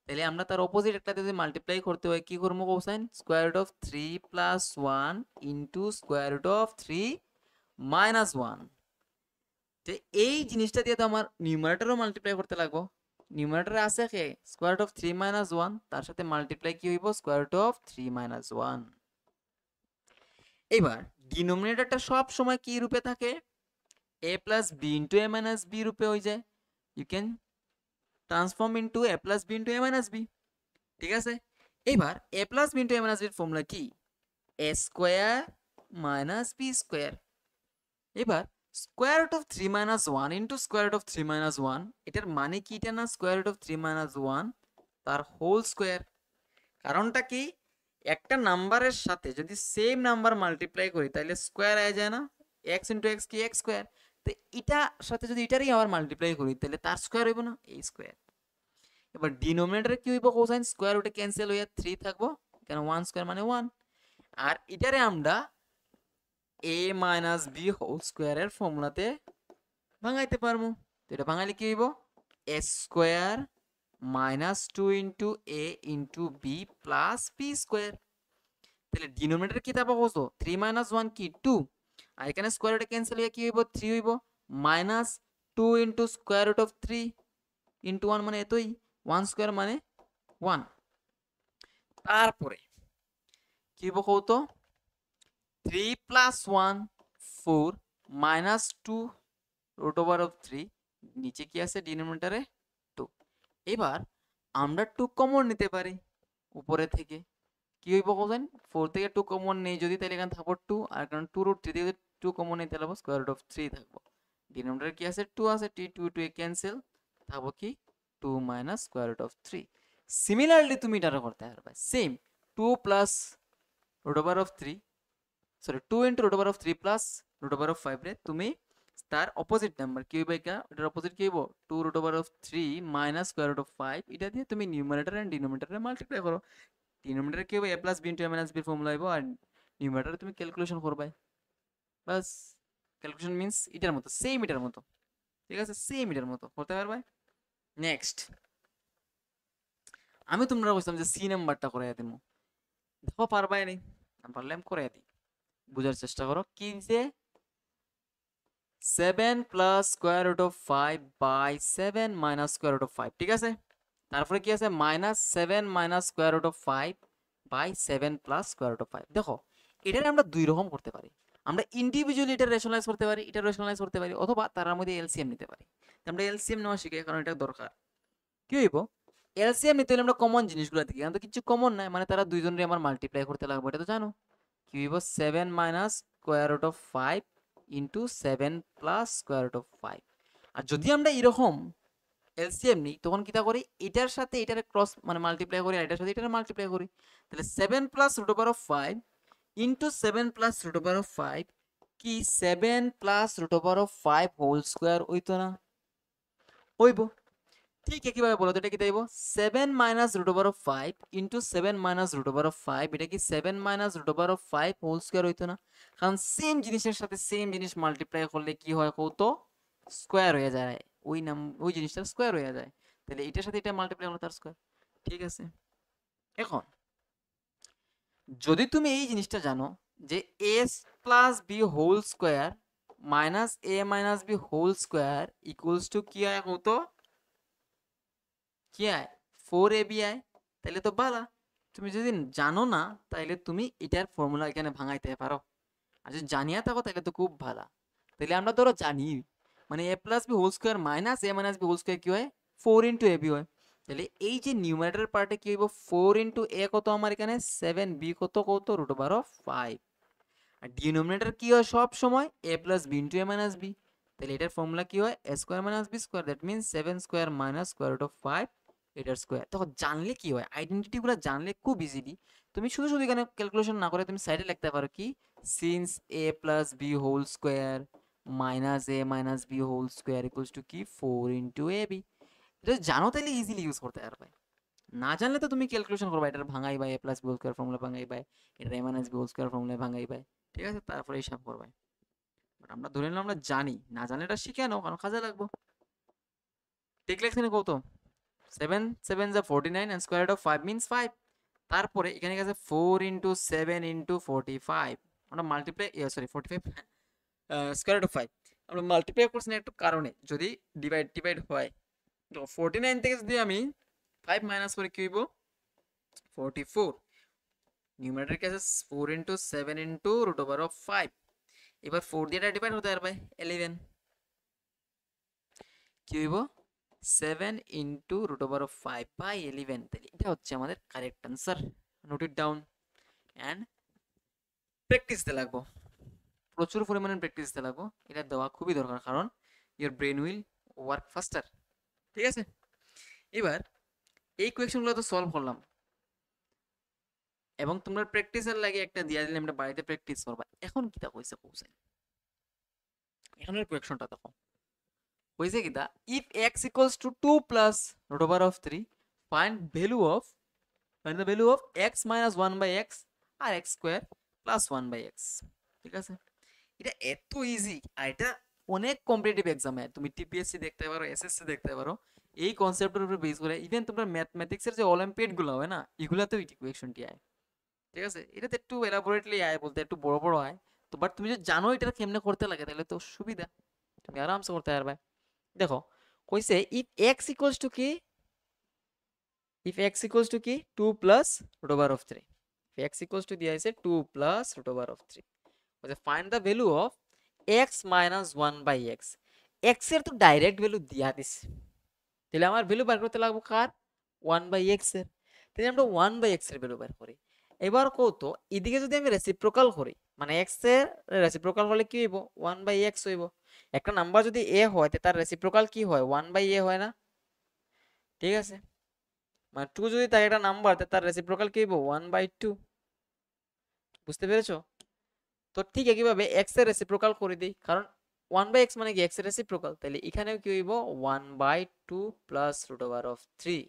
তাহলে আমরা তার অপোজিট একটা যদি মাল্টিপ্লাই করতে হয় কি করবো cosine square root of 3 plus 1 into square root of 3 minus 1। তো এই জিনিসটা দিয়ে তো আমার নিউমারেটরও মাল্টিপ্লাই করতে লাগবো। নিউমারেটরে আছে কে স্কোয়ার রুট অফ 3 মাইনাস 1, তার সাথে মাল্টিপ্লাই কি হইব স্কোয়ার রুট অফ 3 মাইনাস 1। এবার ডিনোমিনেটরটা সব সময় কি রূপে থাকে a plus B into A minus b রূপে হয়ে যায়। You can transform into a plus B into A minus b, ঠিক আছে? এবার a plus B into A minus বির ফর্মুলা কি a square minus B square. এবার square root of 3 minus 1 into square root of 3 minus 1, এটার মানে কি এটা না স্কোয়ার রুট অফ 3 মাইনাস 1 তার হোল স্কোয়ার। কারণটা কি একটা নাম্বারের সাথে যদি সেম নাম্বার মাল্টিপ্লাই করি তাহলে স্কোয়ার আয় যায় না, এক্স ইন্টু এক্স কি এক্স স্কোয়ার। তো এটার সাথে যদি এটারই আবার মাল্টিপ্লাই করি তাহলে তার স্কোয়ার হইব না এই স্কোয়ার। এবার ডিনোমিনেটরে কি হইব কোসাইন স্কোয়ার রুটে ক্যান্সেল হইয়া 3 থাকবো, কেন 1 স্কোয়ার মানে 1। আর এটারে আমরা a মাইনাস বি হোল স্কোয়ারের ফর্মুলাতে ভাঙাইতে পারবো। তো এটা ভাঙাইলে কি হইব এ square minus 2 into A into B plus B square. তাহলে ডিনোমিনেটর কি থাকবো কত 3 মাইনাস 1 কি 2, আর এখানে স্কোয়ার রুটে ক্যান্সেল হইয়া কি হইব 3 হইব minus 2 into square root of 3 into 1 মানে এতই 1 স্কোয়ার মানে 1। তারপরে কি হইব কত 3 plus 1 4 minus 2 root over of 3, নিচে কি আছে ডিনোমিনেটরে 2। এবার আমরা 2 কমন নিতে পারি উপরে থেকে, কি হইব বলেন 4 থেকে 2 কমন নেই যদি তাহলে এখানে থাকবো 2, আর কারণ 2 রুট 3 থেকে 2 কমন নেই তাহলে স্কয়ার রুট অফ 3 থাকবো। ডিনোমিনেটরে কি আছে 2 আছে, 2 2 এ ক্যান্সেল থাকবো কি 2 minus square root of 3। Similarly তুমি এটা করতে পারবে same 2 plus root over of 3 sorry 2 into root over of 3 plus root over of 5 রে তুমি তার অপোজিট নাম্বার কি হইবে এটা এটার অপোজিট কি হইব 2 root over of 3 minus square root of 5, এটা দিয়ে তুমি নিউমারেটর এন্ড ডিনোমিনেটরে মাল্টিপ্লাই করো। ডিনোমিনেটর কি হবে a plus B into a minus b formula হইব, আর নিউমারেটরে তুমি ক্যালকুলেশন করবে বাস। ক্যালকুলেশন মিন্স এটার মতো, সেম এটার মতো, ঠিক আছে, সেম এটার মতো করতে পারবে। নেক্সট আমি তোমরা বলছিলাম যে সি নাম্বারটা করে দিব, দেখো পারবাই নেই, আমি পারলে আমি করে দিই, বুঝার চেষ্টা করো কি যে 7 plus square root of 5 by 7 minus square root of 5, ঠিক আছে, তারপরে কি আছে minus 7 minus square root of 5 by 7 plus square root of 5। দেখো এটারে আমরা দুই রকম করতে পারি, আমরা ইন্ডিভিজুয়ালি এটা রেশনালাইজ করতে পারি, এটা রেশনালাইজ করতে পারি, অথবা তার মধ্যে এলসিএম নিতে পারি। তো আমরা এলসিএম নেওয়া শিখি কারণ এটা দরকার। কি হইব এলসিএম নিতে হলে আমরা কমন জিনিসগুলো দেখি, কিন্তু কিছু কমন নাই, মানে তারা দুইজনের আমার মাল্টিপ্লাই করতে লাগবে, এটা তো জানো। কি হইব 7 minus square root of 5 into 7 plus square root of 5। আর যদি আমরা এরকম এলসিএম নিই তখন কিটা করি, এটার সাথে এটার ক্রস মানে মাল্টিপ্লাই করি, আর এটার সাথে এটার মাল্টিপ্লাই করি, তাহলে 7 plus root over of 5 into 7 plus root over of 5 কি 7 plus root over of 5 whole square হইতো না, হইব। ঠিক একইভাবে বলো তো এটা কি দেব 7 minus root over of 5 into 7 minus root over of 5, এটা কি 7 minus root over of 5 whole square হইতো না, কারণ সেম জিনিসের সাথে সেম জিনিস মাল্টিপ্লাই করলে কি হয় কত স্কোয়ার হয়ে যায়, ওই জিনিসটা স্কোয়ার হয়ে যায়, তাহলে এটার সাথে এটা মাল্টিপ্লাই হলো তার স্কোয়ার, ঠিক আছে। এখন যদি তুমি এই জিনিসটা জানো যে s plus B whole square minus A minus B whole square equals to কি হয় কত, কি হয় 4ab আয়, তাহলে তো বালা। তুমি যদি জানো না তাহলে তুমি এটার ফর্মুলা এখানে ভাঙাইতে পারো, আর যদি জানিয়া থাকো তাহলে তো খুব ভালো। তাহলে আমরা ধরো জানি মানে A plus B whole square minus A minus B whole square কি হয় 4 ইন্টু এ বি হয়, তাহলে এই যে নিউমারেটর পার্টে কি হইব 4 ইন্টু এ কত আমার এখানে 7, বি কত কত রুট ওভার অফ 5, আর ডিনোমিনেটর কি হয় সব সময় A plus B into A minus B, তাহলে এটার ফর্মুলা কি হয় A square minus B square, that means 7 square minus square root of 5 এটার স্কোয়ার। তখন জানলে কি হয় আইডেন্টিটিগুলো জানলে খুব ইজিলি তুমি শুধু শুধু এখানে ক্যালকুলেশন না করে তুমি সাইডে লিখতে পারো কি since a plus B whole square minus A minus B whole square equals to কি 4 ইন্টু এ বি। এটা জানো তাহলে ইজিলি ইউজ করতে পারবে, না জানলে তো তুমি ক্যালকুলেশন করবা এটার ভাঙাই বাই A plus B whole square formula ভাঙাই বাই এটা A minus B whole square formula ভাঙাই বাই, ঠিক আছে, তারপরে হিসাব করবে। বাট আমরা ধরে নিলাম আমরা জানি, না জানলে এটা শিখে নাও কারণ কাজে লাগবো। ঠিক লাগছে না কত 7 7 যা 49 and square root of 5 means 5, তারপরে এখানে গেছে 4 into 7 into 45, আমরা multiply sorry 45 square root of 5 আমরা মাল্টিপ্লাই করছি না একটু কারণে, যদি ডিভাইড ডিভাইড হয় তো 49 থেকে যদি আমি 5 মাইনাস করে কি হইব 44, নিউমারেটর কেসে 4 into 7 into root over of 5, এবার 4 দিয়ে এটা ডিভাইড হতে পারবে 11, কি হইব 7 into root over of 5 by 11, তাহলে এটা হচ্ছে আমাদের correct answer. Note it down and practice দিতে লাগবো, প্রচুর পরিমাণে প্র্যাকটিস দিতে লাগবো, এটা দেওয়া খুবই দরকার কারণ ইয়োর ব্রেন উইল ওয়ার্ক ফাস্টার, ঠিক আছে। এবার এই কোয়েকশনগুলো তো সলভ করলাম এবং তোমরা প্র্যাকটিসের লাগে একটা দিয়া দিলে আমরা বাড়িতে প্র্যাকটিস করবা। এখন কিটা কইছে কইছে এখনের কোয়েকশনটা দেখো কইছে কিটা if x equals to 2 plus root over of 3 find the value of x minus 1 by x আর x square plus 1 by x, ঠিক আছে। এটা এত ইজি আর এটা অনেক কম্পিটিটিভ এক্সামে তুমি টিপিএসসি দেখতে পারো এসএসসি দেখতে পারো, এই কনসেপ্টের উপর বেস করে ইভেন তোমরা ম্যাথমেটিক্সের যে অলিম্পিয়াড গুলো হয় না এগুলাতেও এই ইকুয়েশনটি আয়, ঠিক আছে। এটাতে একটু এলাবোরেটলি আয় বলতে একটু বড় বড় আয়, তো বাট তুমি যদি জানো এটা কেমনে করতে লাগে তাহলে তো সুবিধা, তুমি আরামসে করতে পারবে। দেখো কইছে ইফ x ইকুয়ালস টু কি, if x equals to কি 2 plus root over of 3, if x equals to দিয়া আছে 2 plus root over of 3, বলছে find the value of x minus 1 by x, x এর তো ডাইরেক্ট ভ্যালু দিয়া দিছে, তাহলে আমার ভ্যালু বের করতে লাগবে কার 1 by x এর, তাহলে আমরা 1 by x এর ভ্যালু বের করি। এবার কত এদিকে যদি আমি রেসিপ্রোকাল করি মানে x এর রেসিপ্রোকাল হলে কি হইব 1 by x হইব, একটা নাম্বার যদি a হয় তার রেসিপ্রোকাল কি হয় 1 by a হয় না, ঠিক আছে, মানে 2 যদি তার একটা নাম্বার তার রেসিপ্রোকাল কি হইব 1 by 2, বুঝতে পেরেছো। তো ঠিক একইভাবে x এর রেসিপ্রোকাল করে দিই কারণ 1 by x মানে কি x এর রেসিপ্রোকাল, তাহলে এখানেও কি হইব 1 by 2 plus root over of 3।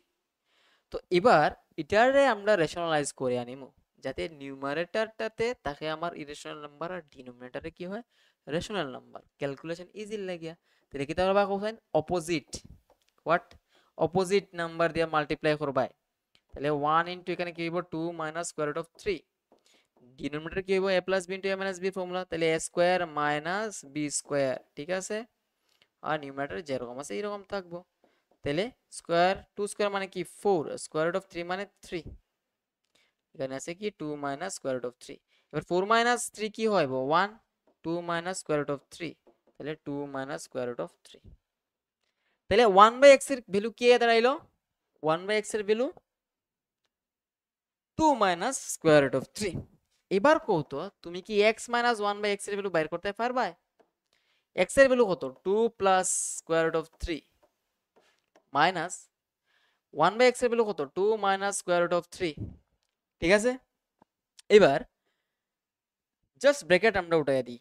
তো এবার এটারে আমরা রেশনালাইজ করে আনিমু যাতে নিউমারেটরটাতে তাকে আমার ইরেশনাল নাম্বার আর ডিনোমিনেটরে কি হয় রেশনাল নাম্বার ক্যালকুলেশন ইজি লাগিয়া তাহলে কি তাহলে বা cosine opposite what opposite number দিয়ে মাল্টিপ্লাই করবাই তাহলে 1 ইনটু এখানে কি হইব 2 minus square root of 3 denominator কি হইব a plus b into a minus b formula তাহলে a square minus b square ঠিক আছে আর নিউমারেটর যেরকম আছে এরকম থাকবো তাহলে স্কয়ার 2 স্কয়ার মানে কি 4 স্কয়ার রুট অফ 3 মানে 3 এখানে আছে কি 2 মাইনাস স্কয়ার রুট অফ 3 এবার 4 মাইনাস 3 কি হইব 1 2 মাইনাস স্কয়ার রুট অফ 3 তাহলে 2 মাইনাস স্কয়ার রুট অফ 3 তাহলে 1 বাই x এর ভ্যালু কি দাঁড়াইলো 1 বাই x এর value 2 minus square root of 3 এবার কত তুমি কি x মাইনাস 1 বাই x এর ভ্যালু বাইর করতে পারবা x এর ভ্যালু কত 2 plus square root of 3 minus 1 by x এর ভ্যালু কত 2 মাইনাস স্কয়ার রুট অফ 3 ঠিক আছে এবার জাস্ট ব্র্যাকেট আমরা উঠাইয়া দিই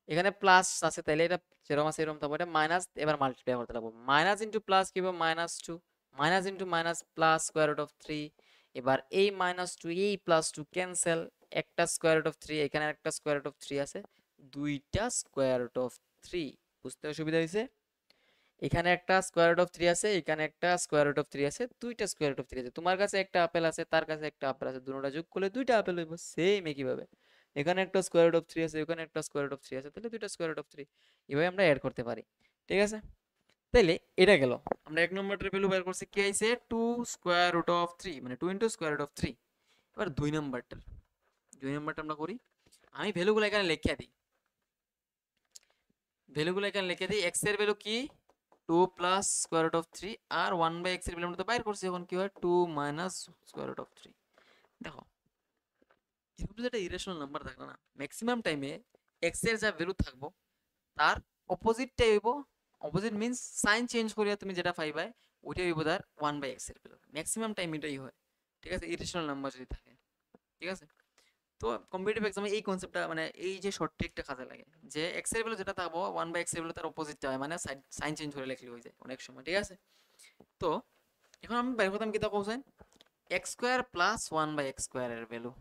এখানে প্লাস আছে তাইলে এটা যেরকম আছে এরকম থাকবে এটা মাইনাস এবার মাল্টিপ্লাই করতে লাগবে মাইনাস ইনটু প্লাস কি হবে minus 2 minus into minus plus square root of 3 এবার এই মাইনাস 2 এই প্লাস 2 ক্যান্সেল একটা স্কয়ার রুট অফ 3 এখানে একটা স্কয়ার রুট অফ 3 আছে দুইটা স্কয়ার রুট অফ 3 বুঝতে অসুবিধা হইছে এখানে একটা স্কয়ার রুট অফ 3 আছে এখানে একটা স্কয়ার রুট অফ 3 আছে দুইটা স্কয়ার রুট অফ 3 আছে তোমার কাছে একটা আপেল আছে তার কাছে একটা আপেল আছে দুটোটা যোগ করলে দুইটা আপেল হইব সেম একই ভাবে এখানে একটা স্কয়ার রুট অফ 3 আছে এখানে একটা স্কয়ার রুট অফ 3 আছে তাহলে দুইটা স্কয়ার রুট অফ 3 এভাবে আমরা এড করতে পারি ঠিক আছে তাহলে এটা গেল আমরা এক নম্বরের ভ্যালু বের করছি কি আইছে 2 স্কয়ার রুট অফ 3 মানে 2 ইনটু স্কয়ার রুট অফ 3 এবার দুই নাম্বারটা আমরা করি আমি ভ্যালুগুলো এখানে লিখে দিই x এর ভ্যালু কি 2 প্লাস স্কয়ার রুট অফ 3 আর 1 বাই x এর ভ্যালু আমরা তো বাইর করছি এখন কি হয় 2 মাইনাস স্কয়ার রুট অফ 3 দেখো এরকম যেটা ইরেশনাল নাম্বার থাকবে না ম্যাক্সিমাম টাইমে x এর যা ভ্যালু থাকবো তার অপোজিটটাই হইব অপোজিট মিন্স সাইন চেঞ্জ করিয়া তুমি যেটা পাইবা ওইটাই হইব তার 1 বাই x এর ভ্যালু ম্যাক্সিমাম টাইম এটাই হয় ঠিক আছে ইরেশনাল নাম্বার যদি থাকে ঠিক আছে তো কম্পিটিটিভ এক্সামে এই কনসেপ্টটা মানে এই যে শর্ট ট্রিকটা কাজে লাগে যে x এর ভ্যালু যেটা থাকবো 1 বাই x এর ভ্যালু তার অপোজিটটা হয় মানে সাইন চেঞ্জ করে লিখলে হয়ে যায় অনেক সময় ঠিক আছে তো এখন আমি বাইর করতাম কি তা cosine x square plus 1 by x square এর ভ্যালু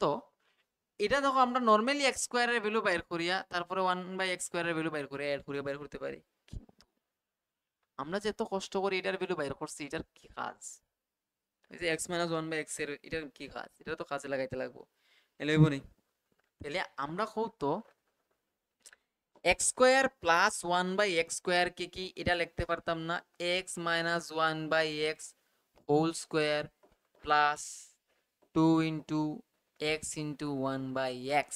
তো এটা দেখো আমরা নরমালি x স্কয়ার এর ভ্যালু বাইর করিয়া তারপরে 1 বাই x স্কয়ার এর ভ্যালু বাইর করে এড করিয়া বাইর করতে পারি আমরা যে এত কষ্ট করে এটার ভ্যালু বাইর করছি এটার কি কাজ এই যে x 1 বাই x এর এটার কি কাজ এটা তো কাজে লাগাইতে লাগবো এলে হইব নি তাহলে আমরা কত x square plus 1 by x square কে কি এটা লিখতে পারতাম না x 1 by x whole square plus 2 into x into 1 by x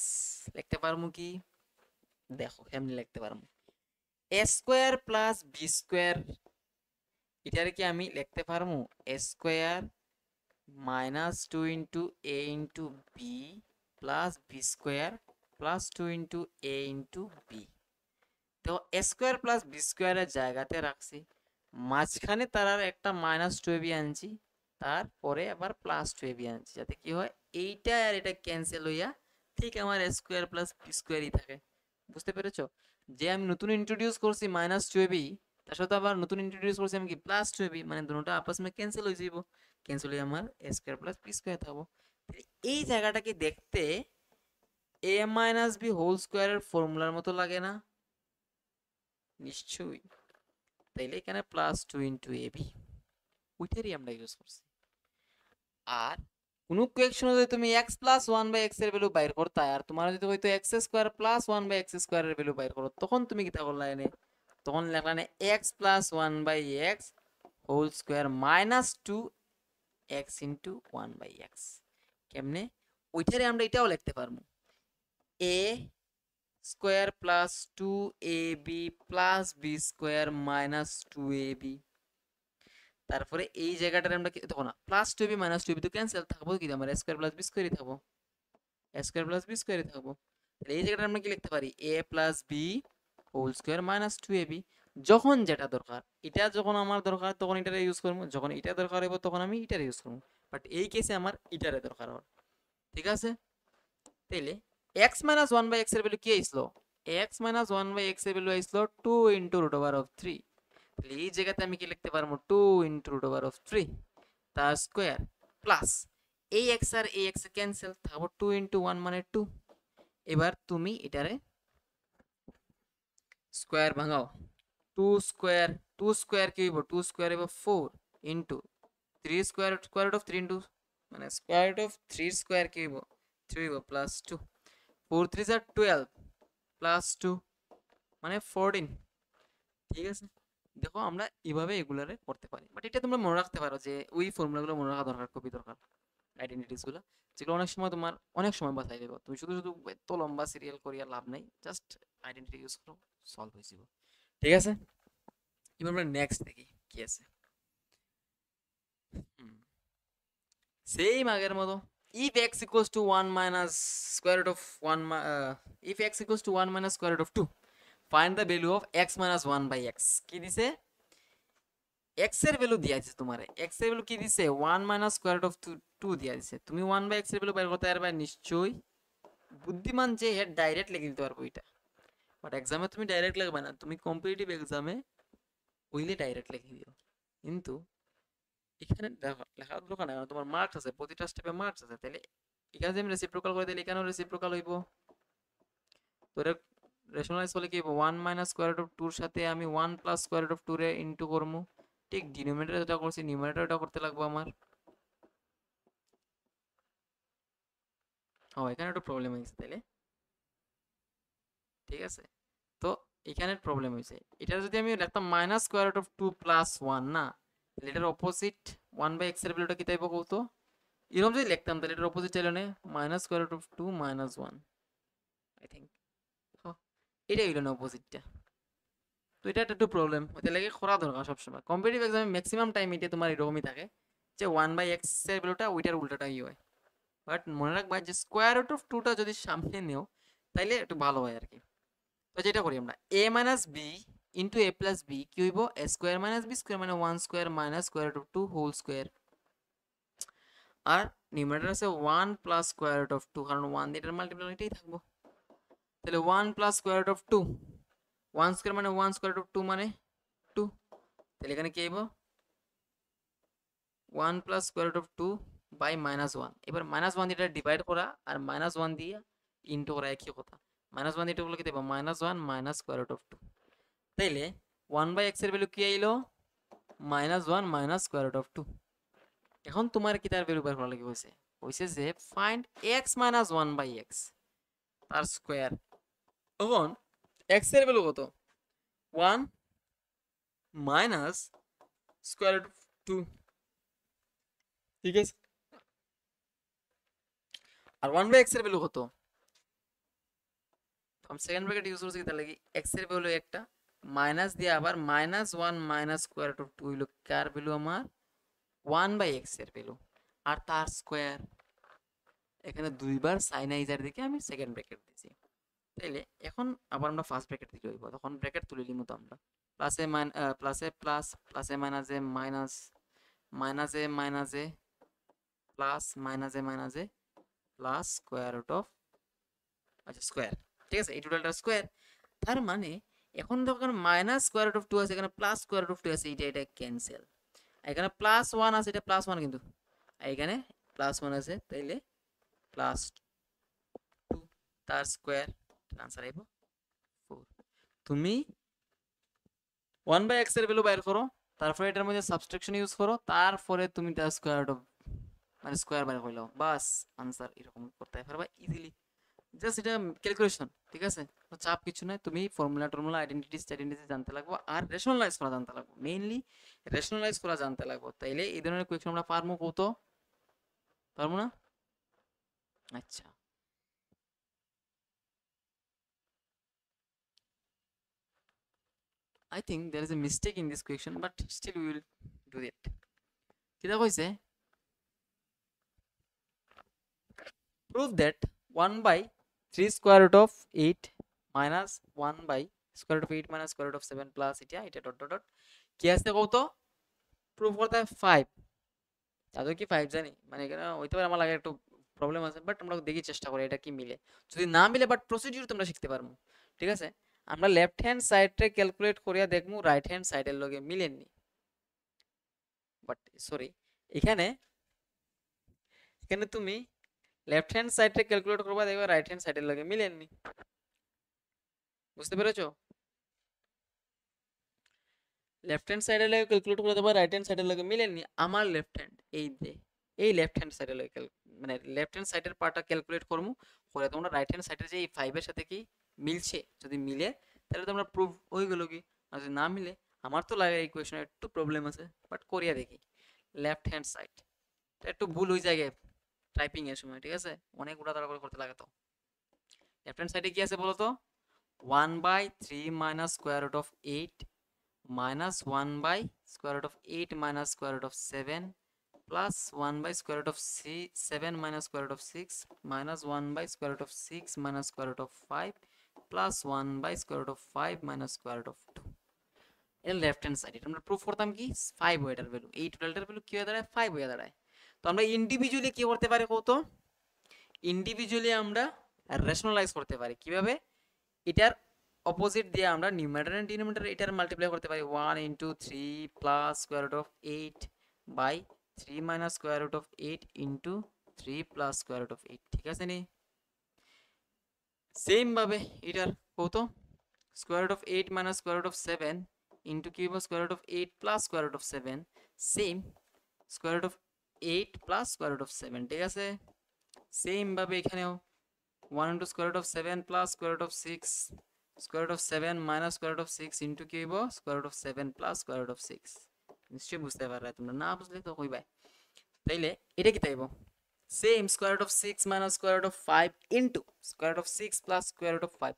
লিখতে পারমু কি দেখো কেমনে লিখতে পারমু a square plus b square এটারে কি আমি লিখতে পারমু a square minus 2 into a into b plus b square plus 2 into a into b তো a স্কয়ার প্লাস b স্কয়ারের জায়গাতে রাখছি মাঝখানে তার আর একটা মাইনাস 2ab আনছি তারপরে আবার প্লাস 2ab আনছি যাতে কি হয় এইটা আর এটা ক্যান্সেল হইয়া ঠিক আমার a স্কয়ার প্লাস b স্কয়ারই থাকে বুঝতে পেরেছো যে আমি নতুন ইন্ট্রোডিউস করছি মাইনাস 2ab তার সাথে আবার নতুন ইন্ট্রোডিউস করছি আমি কি প্লাস 2ab মানে দুটোটা আপস মে ক্যান্সেল হয়ে যাইব ক্যান্সেল হয়ে আমার a square plus b square থাকবো এই জায়গাটাকে দেখতে a মাইনাস b হোল স্কয়ারের ফর্মুলার মতো লাগে না নিশ্চয়ই তাইলে এখানে প্লাস 2 ইনটু ab ওইটারই আমরা ইউজ করছি আর কোন কোয়েকশনে যদি তুমি x প্লাস 1 বাই x এর ভ্যালু বাইর করতে আর তোমার যদি হয়তো x square plus 1 by x square এর ভ্যালু বাইর করো তখন তুমি কি তা করলা এনে তখন লিখলা x plus 1 by x whole square minus 2 x into 1 by x কেমনে ওইটারে আমরা এটাও লিখতে পারবো a square plus 2ab plus b square minus 2ab তারপরে এই জায়গাটারে আমরা দেখো না প্লাস 2ab মাইনাস 2ab তো ক্যান্সেল থাকবো কি আমার a স্কয়ার প্লাস b স্কয়ারই থাকবো a স্কয়ার প্লাস b স্কয়ারই থাকবো তাহলে এই জায়গাটা আমরা কি লিখতে পারি a plus b whole square minus 2ab যখন যেটা দরকার এটা যখন আমার দরকার তখন এটারে ইউজ করব যখন এটা দরকার হবে তখন আমি এটারে ইউজ করব বাট এই কেসে আমার এটারে দরকার হবে ঠিক আছে তাহলে x 1 বাই x এর ভ্যালু কি আইছিল x 1 বাই x এর ভ্যালু আইছিল 2 ইনটু রুট ওভার অফ 3 তাহলে এই জায়গাতে আমি কি লিখতে পারবো 2 ইনটু রুট ওভার অফ 3 তার স্কয়ার প্লাস এই x আর এই x ক্যান্সেল থাকবো 2 ইনটু 1 মানে 2 এবার তুমি এটারে স্কোয়ার ভাঙাও, টু স্কোয়ার কি হইব, টু স্কোয়ার হইব 4 into 3 square, square root of 3 into মানে স্কোয়ার রুট অফ 3 স্কোয়ার কি হইব 3 হইব প্লাস 2, 4 3 আর 12 প্লাস 2 মানে 14। ঠিক আছে, দেখো আমরা এভাবে এগুলারে করতে পারি, বাট এটা তোমরা মনে রাখতে পারো যে ওই ফর্মুলাগুলো মনে রাখা দরকার, খুবই দরকার আইডেন্টিটিস গুলো, যেগুলো অনেক সময় তোমার অনেক সময় বাঁচাই দেবো। তুমি শুধু শুধু এত লম্বা সিরিয়াল করিয়া লাভ নেই, জাস্ট আইডেন্টিটি ইউজ করো, সলভ হয়ে যাব। ঠিক আছে, এবার আমরা নেক্সট দেখি কি আছে। সেম আগের মতো, if x equals to 1 minus square root of 1 if x equals to 1 minus square root of 2, find the value of x minus 1 by x। কি দিছে, x এর ভ্যালু দিয়া দিছে তোমারে, x এর ভ্যালু কি দিছে 1 minus square root of 2 দিয়া দিছে, তুমি 1 by x এর ভ্যালু বের করতে পারবে নিশ্চয়ই, বুদ্ধিমান যে হেড ডাইরেক্ট লিখে দিতে পারবো এটা, বাট এক্সামে তুমি ডাইরেক্ট লিখবে না, তুমি কম্পিটিটিভ এক্সামে ওইলে ডাইরেক্ট লিখে দিও, কিন্তু এখানে লেখার দরকার নাই, তোমার মার্কস আছে, প্রতিটা স্টেপে মার্কস আছে, তাহলে এখানে যে আমি রেসিপ্রোকাল করে দিলে এখানেও রেসিপ্রোকাল হইব, তো এটা রেশনালাইজ হলে কি হইব 1 মাইনাস স্কয়ার রুট অফ 2 এর সাথে আমি 1 প্লাস স্কয়ার রুট অফ 2 রে ইনটু করব, ঠিক ডিনোমিনেটর যেটা করছি নিউমারেটর এটা করতে লাগবে আমার। ও এখানে একটু প্রবলেম হয়েছে তাইলে, ঠিক আছে, তো এখানে প্রবলেম হয়েছে, এটা যদি আমি লিখতাম minus square root of 2 plus 1 না, তাহলে এটার অপোজিট 1 বাই x এর ভ্যালুটা কি তাইব কত, এরকম যদি লিখতাম তাহলে এটার অপোজিট চাইলে না minus square root of 2 minus 1, I think এটাই হইল না অপোজিটটা, তো এটা একটু প্রবলেম, ওইটা লাগে করা দরকার সবসময় কম্পিটিটিভ এক্সামে ম্যাক্সিমাম টাইম এটা তোমার এরকমই থাকে যে 1 বাই x এর ভ্যালুটা ওইটার উল্টাটাই হয়, বাট মনে রাখবা যে স্কোয়ার রুট অফ 2টা যদি সামনে নেও তাইলে একটু ভালো হয় আর কি। তো যেটা করি আমরা a minus b into a plus b কি হইব এ স্কোয়ার মাইনাস বি স্কোয়ার মানে 1 square minus square root of 2 whole square, আর নিউমারেটর আছে 1 প্লাস স্কোয়ার রুট অফ 2, কারণ 1 দিয়ে এটার মাল্টিপ্লাই এটাই থাকবো, তাহলে 1 plus square root of 2, 1 square মানে 1 স্কোয়ার রুট অফ 2 মানে 2, তাহলে এখানে কি আইব 1 plus square root of 2 by minus 1, এবার মাইনাস 1 দিয়ে এটা ডিভাইড করা আর মাইনাস 1 দিয়ে ইনটু করা একই কথা, মাইনাস 1 দিয়ে এটা কি দেব minus 1 minus square root of 2, তাইলে 1 বাই x এর ভ্যালু কি আইলো minus 1 minus square root of 2। এখন তোমার কি তার ভ্যালু বের করা লাগি হইছে, হইছে যে find x minus 1 by x তার স্কোয়ার, তখন x এর ভ্যালু কত 1 মাইনাস স্কোয়ার রুট অফ 2, ঠিক আছে, আর 1 বাই x এর ভ্যালু কত, আমি সেকেন্ড ব্র্যাকেট ইউজ করছি তার লাগি x এর ভ্যালু একটা মাইনাস দিয়ে আবার minus 1 minus square root of 2 হইলো কার ভ্যালু আমার 1 বাই x এর ভ্যালু, আর তার স্কোয়ার, এখানে দুইবার সাইনাইজার দিকে আমি সেকেন্ড ব্র্যাকেট দিছি, তাইলে এখন আবার আমরা ফার্স্ট ব্র্যাকেট দিতে হইব, তখন ব্র্যাকেট তুলে নিব তো আমরা প্লাসে প্লাসে প্লাস প্লাসে মাইনাসে মাইনাস মাইনাসে মাইনাসে প্লাস মাইনাসে মাইনাসে প্লাস স্কোয়ার রুট অফ, আচ্ছা স্কোয়ার, ঠিক আছে এই টোটালটা স্কোয়ার, তার মানে এখন যখন মাইনাস স্কোয়ার রুট অফ 2 আছে এখানে প্লাস স্কোয়ার রুট অফ 2 আছে, এটা ক্যান্সেল, এখানে প্লাস 1 আছে এটা প্লাস 1 কিন্তু, এখানে প্লাস 1 আছে তাইলে প্লাস 2 তার স্কোয়ার, আনসার আইব 4। তুমি 1 বাই x এর ভ্যালু বাইর করো, তারপরে এটার মধ্যে সাবট্রাকশন ইউজ করো, তারপরে তুমি তার স্কোয়ার রুট অফ মানে স্কোয়ার বাইর করলো, বাস আনসার এরকম করতে পারবা ইজিলি, জাস্ট এটা ক্যালকুলেশন, ঠিক আছে, তো চাপ কিছু নাই, তুমি ফর্মুলা টর্মুলা আইডেন্টিটিস জানতে লাগবো, আর রেশনালাইজ করা জানতে লাগবো, মেইনলি রেশনালাইজ করা জানতে লাগবো, তাইলে এই ধরনের কোয়েশ্চন আমরা পারবো কত, পারবো না, আচ্ছা I think there is a mistake in this question, but still we will do it. কিটা কইছে prove that 1 by 3 square root of 8 minus 1 by square root of 8 minus square root of 7 plus এটা dot dot dot কি আছে কত proof করতে 5, আদৌ কি 5 জানি, মানে এখানে হইতে পারে আমার লাগে একটু প্রবলেম আছে, বাট আমরা দেখি চেষ্টা করি এটা কি মিলে, যদি না মিলে বাট প্রসিডিউর তোমরা শিখতে পারবো, ঠিক আছে, আমরা লেফট হ্যান্ড সাইডে ক্যালকুলেট করিয়া দেখমু রাইট হ্যান্ড সাইডের লগে মিলেননি, বাট সরি এখানে এখানে তুমি লেফট হ্যান্ড সাইডে ক্যালকুলেট করবা দেখবা রাইট হ্যান্ড সাইডের লগে মিলেননি। বুঝতে পেরেছো? লেফট হ্যান্ড সাইডের লগে ক্যালকুলেট করে দেবা রাইট হ্যান্ড সাইডের লগে মিলেননি। আমার লেফট হ্যান্ড এই যে এই লেফট হ্যান্ড সাইডের লগে মানে লেফট হ্যান্ড সাইডের পার্টটা ক্যালকুলেট করমু করে তোমরা রাইট হ্যান্ড সাইডের যে এই 5 এর সাথে কি মিলছে, যদি মিলে তাহলে তোমরা প্রুফ হয়ে গেল কি। আর যদি না মিলে, আমার তো লাগে এই কোয়েশনে একটু প্রবলেম আছে, বাট করিয়া দেখি। লেফট হ্যান্ড সাইড একটু ভুল হয়ে যায় টাইপিং এর সময়, ঠিক আছে, অনেক উড়াতাড়া করে করতে লাগে। তো লেফট হ্যান্ড সাইডে কি আছে বলো তো? 1/3 minus square root of 8 minus 1 by square root of 8 minus square root of 7 plus 1 by square root of 7 minus square root of 6 minus 1 by square root of 6 minus square root of 5 plus 1 by square root of 5 minus square root of 2 এর left hand side এটা আমরা proof করতাম কি 5 waiter value, এই টোটালটার value কি হয়ে দাঁড়ায় 5 হয়ে দাঁড়ায়। তো আমরা ইন্ডিভিজুয়ালি কি করতে পারি কত? ইন্ডিভিজুয়ালি আমরা রেশনালাইজ করতে পারি কিভাবে? এটার অপোজিট দিয়ে আমরা নিউমারেটর এন্ড ডিনোমিনেটর এটার মাল্টিপ্লাই করতে পারি 1 into 3 plus square root of 8 by 3 minus square root of 8 into 3 plus square root of 8, ঠিক আছে নি? সেম ভাবে এটার কত? Square root of 8 minus square root of 7 into কি হবে square root of 8 plus square root of 7, same square root of 8 plus square root of 7, ঠিক আছে? সেম ভাবে এখানেও 1 into square root of 7 plus square root of 6 square root of 7 minus square root of 6 into কি হইব square root of 7 plus square root of 6। নিশ্চয়ই বুঝতে পারলে, তোমরা না বুঝলে তো কইবাই। তাইলে এটা কি তাইব? Same square root of 6 minus square root of 5 into square root of 6 plus square root of 5।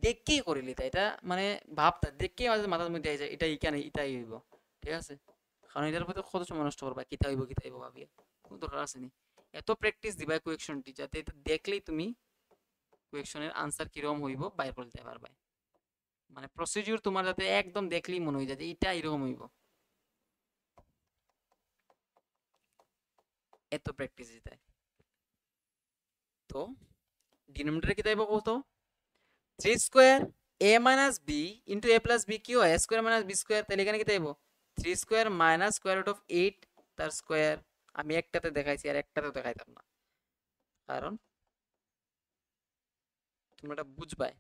দেখকেই করিলি তাই, এটা মানে ভাবতা দেখকেই আমাদের মাথার মধ্যে আই যায় এটা এখানে এটাই হইব, ঠিক আছে? কারণ এটার প্রতি কত সময় নষ্ট করবা, কিতা হইব ভাবিয়া কোনো দরকার আছে নি। এত প্র্যাকটিস দিবা কোয়েকশনটি যাতে এটা দেখলেই তুমি কোয়েকশনের আনসার কিরকম হইব বাইর করতে পারবা। মানে প্রসিডিউর তোমার যাতে একদম দেখলেই মনে হয়ে যায় যে এটা এরকম হইব, এত প্র্যাকটিস দিতে। তো ডিনোমিনেটরে কি তাইব কত? 3 square a minus b into a plus b কি হয় a square minus b square, তাহলে এখানে কি তাইব 3 square minus square root of 8 তার স্কয়ার। আমি একটাতে দেখাইছি আর একটাতেও দেখাইতাম না, কারণ তোমরা এটা বুঝবাই।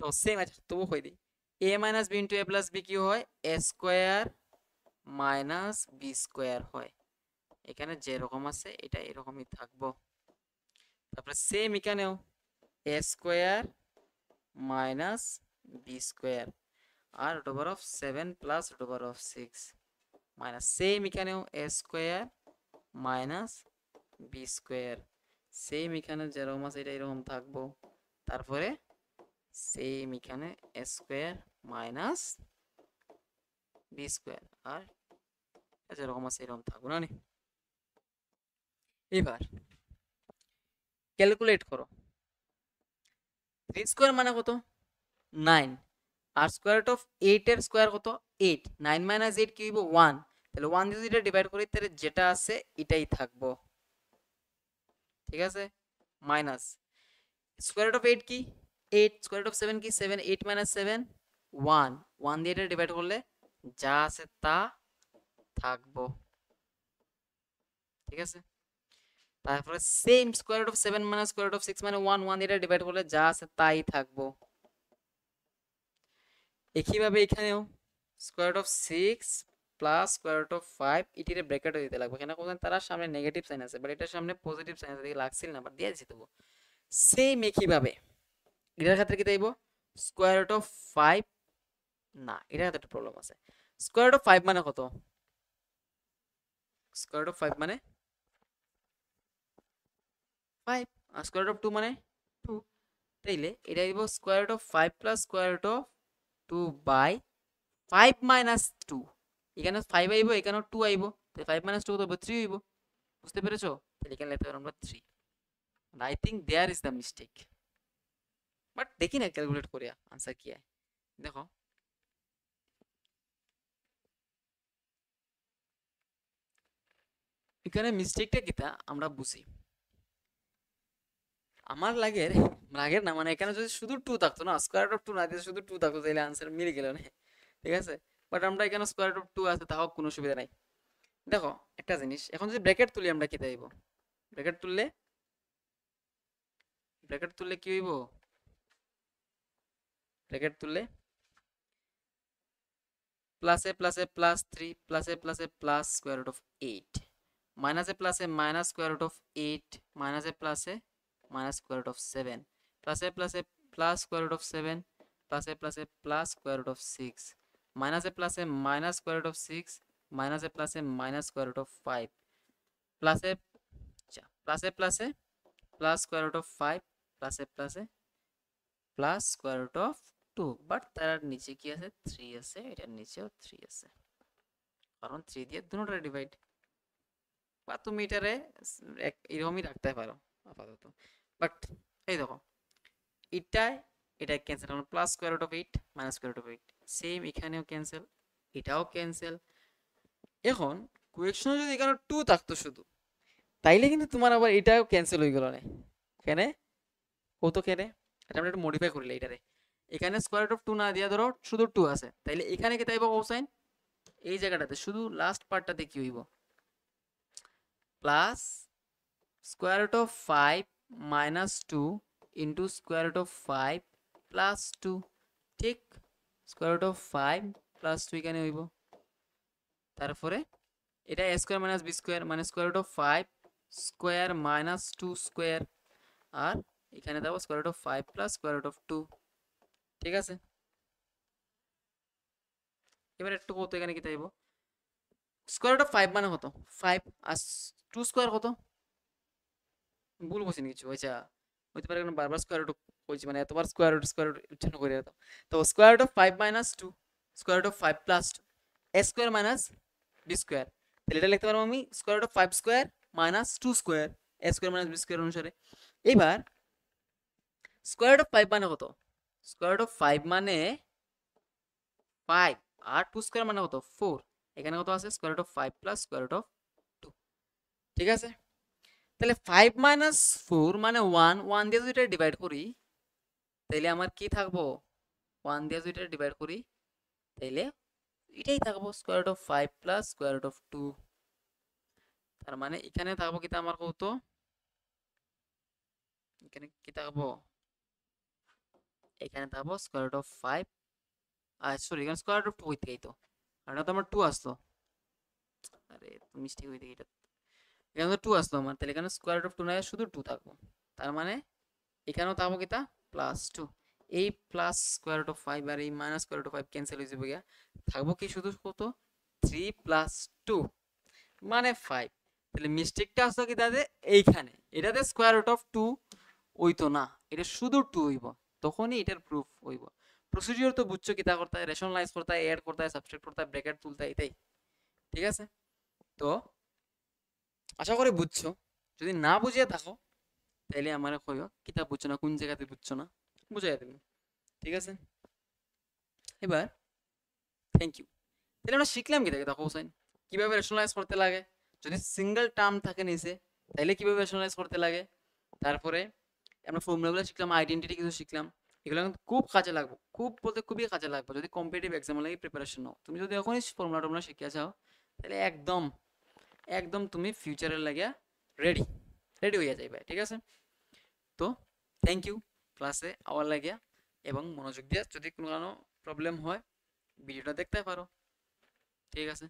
তো সেম আছে তবু কই দিই a minus b into a plus b কি হয় a square minus b square হয়। এখানে যেরকম আছে এটা এরকমই থাকবো। তারপরে সেম এখানেও a square minus b square আর root over of 7 plus root over of 6 minus same এখানেও a square minus b square, same এখানে যেরকম আছে এটা এরকম থাকবো। তারপরে সেম এখানে a square minus b square আর যেরকম আছে এরকম থাকবো না। এবার ক্যালকুলেট করো 3 স্কয়ার মানে কত 9 আর স্কয়ার রুট অফ 8 এর স্কয়ার কত 8, 9 মাইনাস 8 কি হইব 1, তাহলে 1 দিয়ে যদি এটা ডিভাইড করি তাহলে যেটা আছে এটাই থাকবো, ঠিক আছে? মাইনাস স্কয়ার রুট অফ 8 কি 8, স্কয়ার রুট অফ 7 কি 7, 8 মাইনাস 7 1, 1 দিয়ে এটা ডিভাইড করলে যা আছে তা থাকবো, ঠিক আছে? তারপরে same square root of 7 minus square root of 6 মানে 1, 1 দিয়ে এটা ডিভাইড করলে যা আছে তাই থাকবো। একইভাবে এখানেও square root of 6 plus square root of 5 এটির ব্র্যাকেটে দিতে লাগবে, কেন কোন তারা সামনে নেগেটিভ সাইন আছে বাট এটার সামনে পজিটিভ সাইন আছে, দেখে লাগছিল না বাট দিয়েছি তবু। সেম একইভাবে এটার ক্ষেত্রে কি দেব স্কয়ার রুট অফ 5, না এটার ক্ষেত্রে একটা প্রবলেম আছে। স্কয়ার রুট অফ 5 মানে কত? স্কয়ার রুট অফ 5 মানে 5 আর স্কয়ার রুট অফ 2 মানে 2, তাইলে এটা দিব square root of 5 plus square root of 2 by 5 minus 2, এখানে 5 আইব এখানে 2 আইব, তাই 5 মাইনাস 2 কত হবে 3 হইব। বুঝতে পেরেছো? তাহলে এখানে লিখতে পারো আমরা 3। I think there is the mistake, but দেখি না ক্যালকুলেট করিয়া আনসার কি হয়। দেখো এখানে মিস্টেকটা কিটা আমরা বুঝি। আমার লাগের না মানে এখানে যদি শুধু 2 থাকতো না, স্কয়ার রুট অফ 2 না দিয়ে শুধু 2 থাকতো তাহলে আনসার মিলে গেল না, ঠিক আছে? বাট আমরা এখানে স্কয়ার রুট অফ 2 আছে তাও কোনো সুবিধা নাই। দেখো একটা জিনিস, এখন যদি ব্র্যাকেট তুলি আমরা কি দেব? ব্র্যাকেট তুললে ব্র্যাকেট তুললে কি হইব, ব্র্যাকেট তুললে প্লাসে প্লাসে প্লাস 3 প্লাসে প্লাসে প্লাস স্কোয়ার রুট অফ 8 মাইনাসে প্লাসে মাইনাস স্কোয়ার রুট অফ 8 মাইনাসে প্লাসে মাইনাস স্কোয়ার রুট অফ 7 প্লাসে প্লাসে প্লাস স্কোয়ার রুট অফ 7 প্লাসে প্লাসে প্লাস স্কোয়ার রুট অফ 6 মাইনাসে প্লাসে মাইনাস স্কোয়ার রুট অফ 6 মাইনাসে প্লাসে মাইনাস স্কোয়ার রুট অফ 5 প্লাসে প্লাসে প্লাসে প্লাস স্কোয়ার রুট অফ 5 প্লাসে প্লাসে plus square root of 2 but তার নিচে কি আছে 3 আছে, এটার নিচেও 3 আছে কারণ 3 দিয়ে দুটোটা ডিভাইড, বা তুমি এটারে এরকমই রাখতে পারো আপাতত। বাট এই দেখো এটা ক্যান্সেল, কারণ plus square root of 8 minus square root of 8 same এখানেও ক্যান্সেল, এটাও ক্যান্সেল। এখন কোয়েকশনে যদি এখানে 2 থাকতো শুধু, তাইলে কিন্তু তোমার আবার এটাও ক্যান্সেল হয়ে গেল না। কেনে কত কেনে এটা আমরা একটু মডিফাই করিলে এটারে, এখানে স্কোয়ার রুট অফ 2 না দিয়া ধরো শুধু 2 আছে, তাইলে এখানে কি তাইব কোসাইন, এই জায়গাটাতে শুধু লাস্ট পার্টটাতে কি হইব, plus square root of 5 minus 2 into square root of 5 plus 2, ঠিক স্কোয়ার রুট অফ 5 প্লাস 2 এখানে হইব। তারপরে এটা a square minus B square মানে square root of 5 square minus 2 square, আর এখানে দাও square root of 5 plus square root of 2, ঠিক আছে। এবার একটু কত এখানে কি তাইব, স্কোয়ার রুট অফ 5 মানে কত 5 আর 2 স্কোয়ার কত, ভুল বলছি কিছু আচ্ছা হইতে পারে কারণ বারবার স্কোয়ার রুট কইছি, মানে এতবার স্কোয়ার রুট জন্য করে দাও। তো square root of 5 minus 2 square root of 5 plus 2 a square minus B square, তাহলে এটা লিখতে পারবো আমি square root of 5 square minus 2 square a square minus B square অনুসারে। এবার স্কোয়ার রুট অফ 5 মানে কত, স্কোয়ার রুট অফ 5 মানে 5 আর 2 স্কোয়ার মানে কত 4, এখানে কত আছে square root of 5 plus square root of 2, ঠিক আছে। তাহলে 5 মাইনাস 4 মানে 1, 1 দিয়ে যদি এটা ডিভাইড করি তাহলে আমার কি থাকবো, 1 দিয়ে যদি এটা ডিভাইড করি তাহলে এটাই থাকবো square root of 5 plus square root of 2, তার মানে এখানে থাকবো কি আমার কত, এখানে কি থাকবো, এখানে থাকবো স্কোয়ার রুট অফ 5 আর সরি এখানে স্কোয়ার রুট অফ 2 হইতেই তো, আর এটা তো আমার 2 আসলো, আরে তো মিস্টেক হইতে এটা, এখানে তো 2 আসলো আমার, তাহলে এখানে স্কোয়ার রুট অফ 2 না শুধু 2 থাকবো, তার মানে এখানেও থাকবো কি তা প্লাস 2, এই প্লাস স্কোয়ার রুট অফ 5 আর এই minus square root of 5 cancel হয়ে যাবে গিয়া, থাকবো কি শুধু কত 3 প্লাস 2 মানে 5। তাহলে মিস্টেকটা আসলো কি তাদের এইখানে, এটাতে স্কোয়ার রুট অফ 2 হইতো না, এটা শুধু 2 হইব, তখনই এটার প্রুফ হইব। প্রসিডিওর তো বুঝছো কি তা করতে হয়, রেশনালাইজ করতে হয়, এড করতে হয়, সাবট্রাক্ট করতে হয়, ব্র্যাকেট তুলতে হয়, এটাই ঠিক আছে। তো আশা করি বুঝছো, যদি না বুঝিয়ে থাকো তাহলে আমার কইও কিতাব বুঝছো না, কোন জায়গাতে বুঝছো না বুঝাই দেবো, ঠিক আছে। এবার থ্যাংক ইউ। তাহলে আমরা শিখলাম কি থেকে দেখো হোসেন কিভাবে রেশনালাইজ করতে লাগে, যদি সিঙ্গেল টার্ম থাকে নিচে তাহলে কিভাবে রেশনালাইজ করতে লাগে, তারপরে আমরা ফর্মুলাগুলো শিখলাম, আইডেন্টিটি কিছু শিখলাম, এগুলো কিন্তু খুব কাজে লাগবে, খুব বলতে খুবই কাজে লাগবে যদি কম্পিটিটিভ এক্সামের লাগে প্রিপারেশন নাও। তুমি যদি এখনই ফর্মুলা টর্মুলা শিখিয়া যাও তাহলে একদম একদম তুমি ফিউচারের লাগিয়া রেডি রেডি হইয়া যাইবে, ঠিক আছে। তো থ্যাংক ইউ ক্লাসে আওয়ার লাগিয়া, এবং মনোযোগ দিয়া যদি কোনো প্রবলেম হয় ভিডিওটা দেখতে পারো, ঠিক আছে।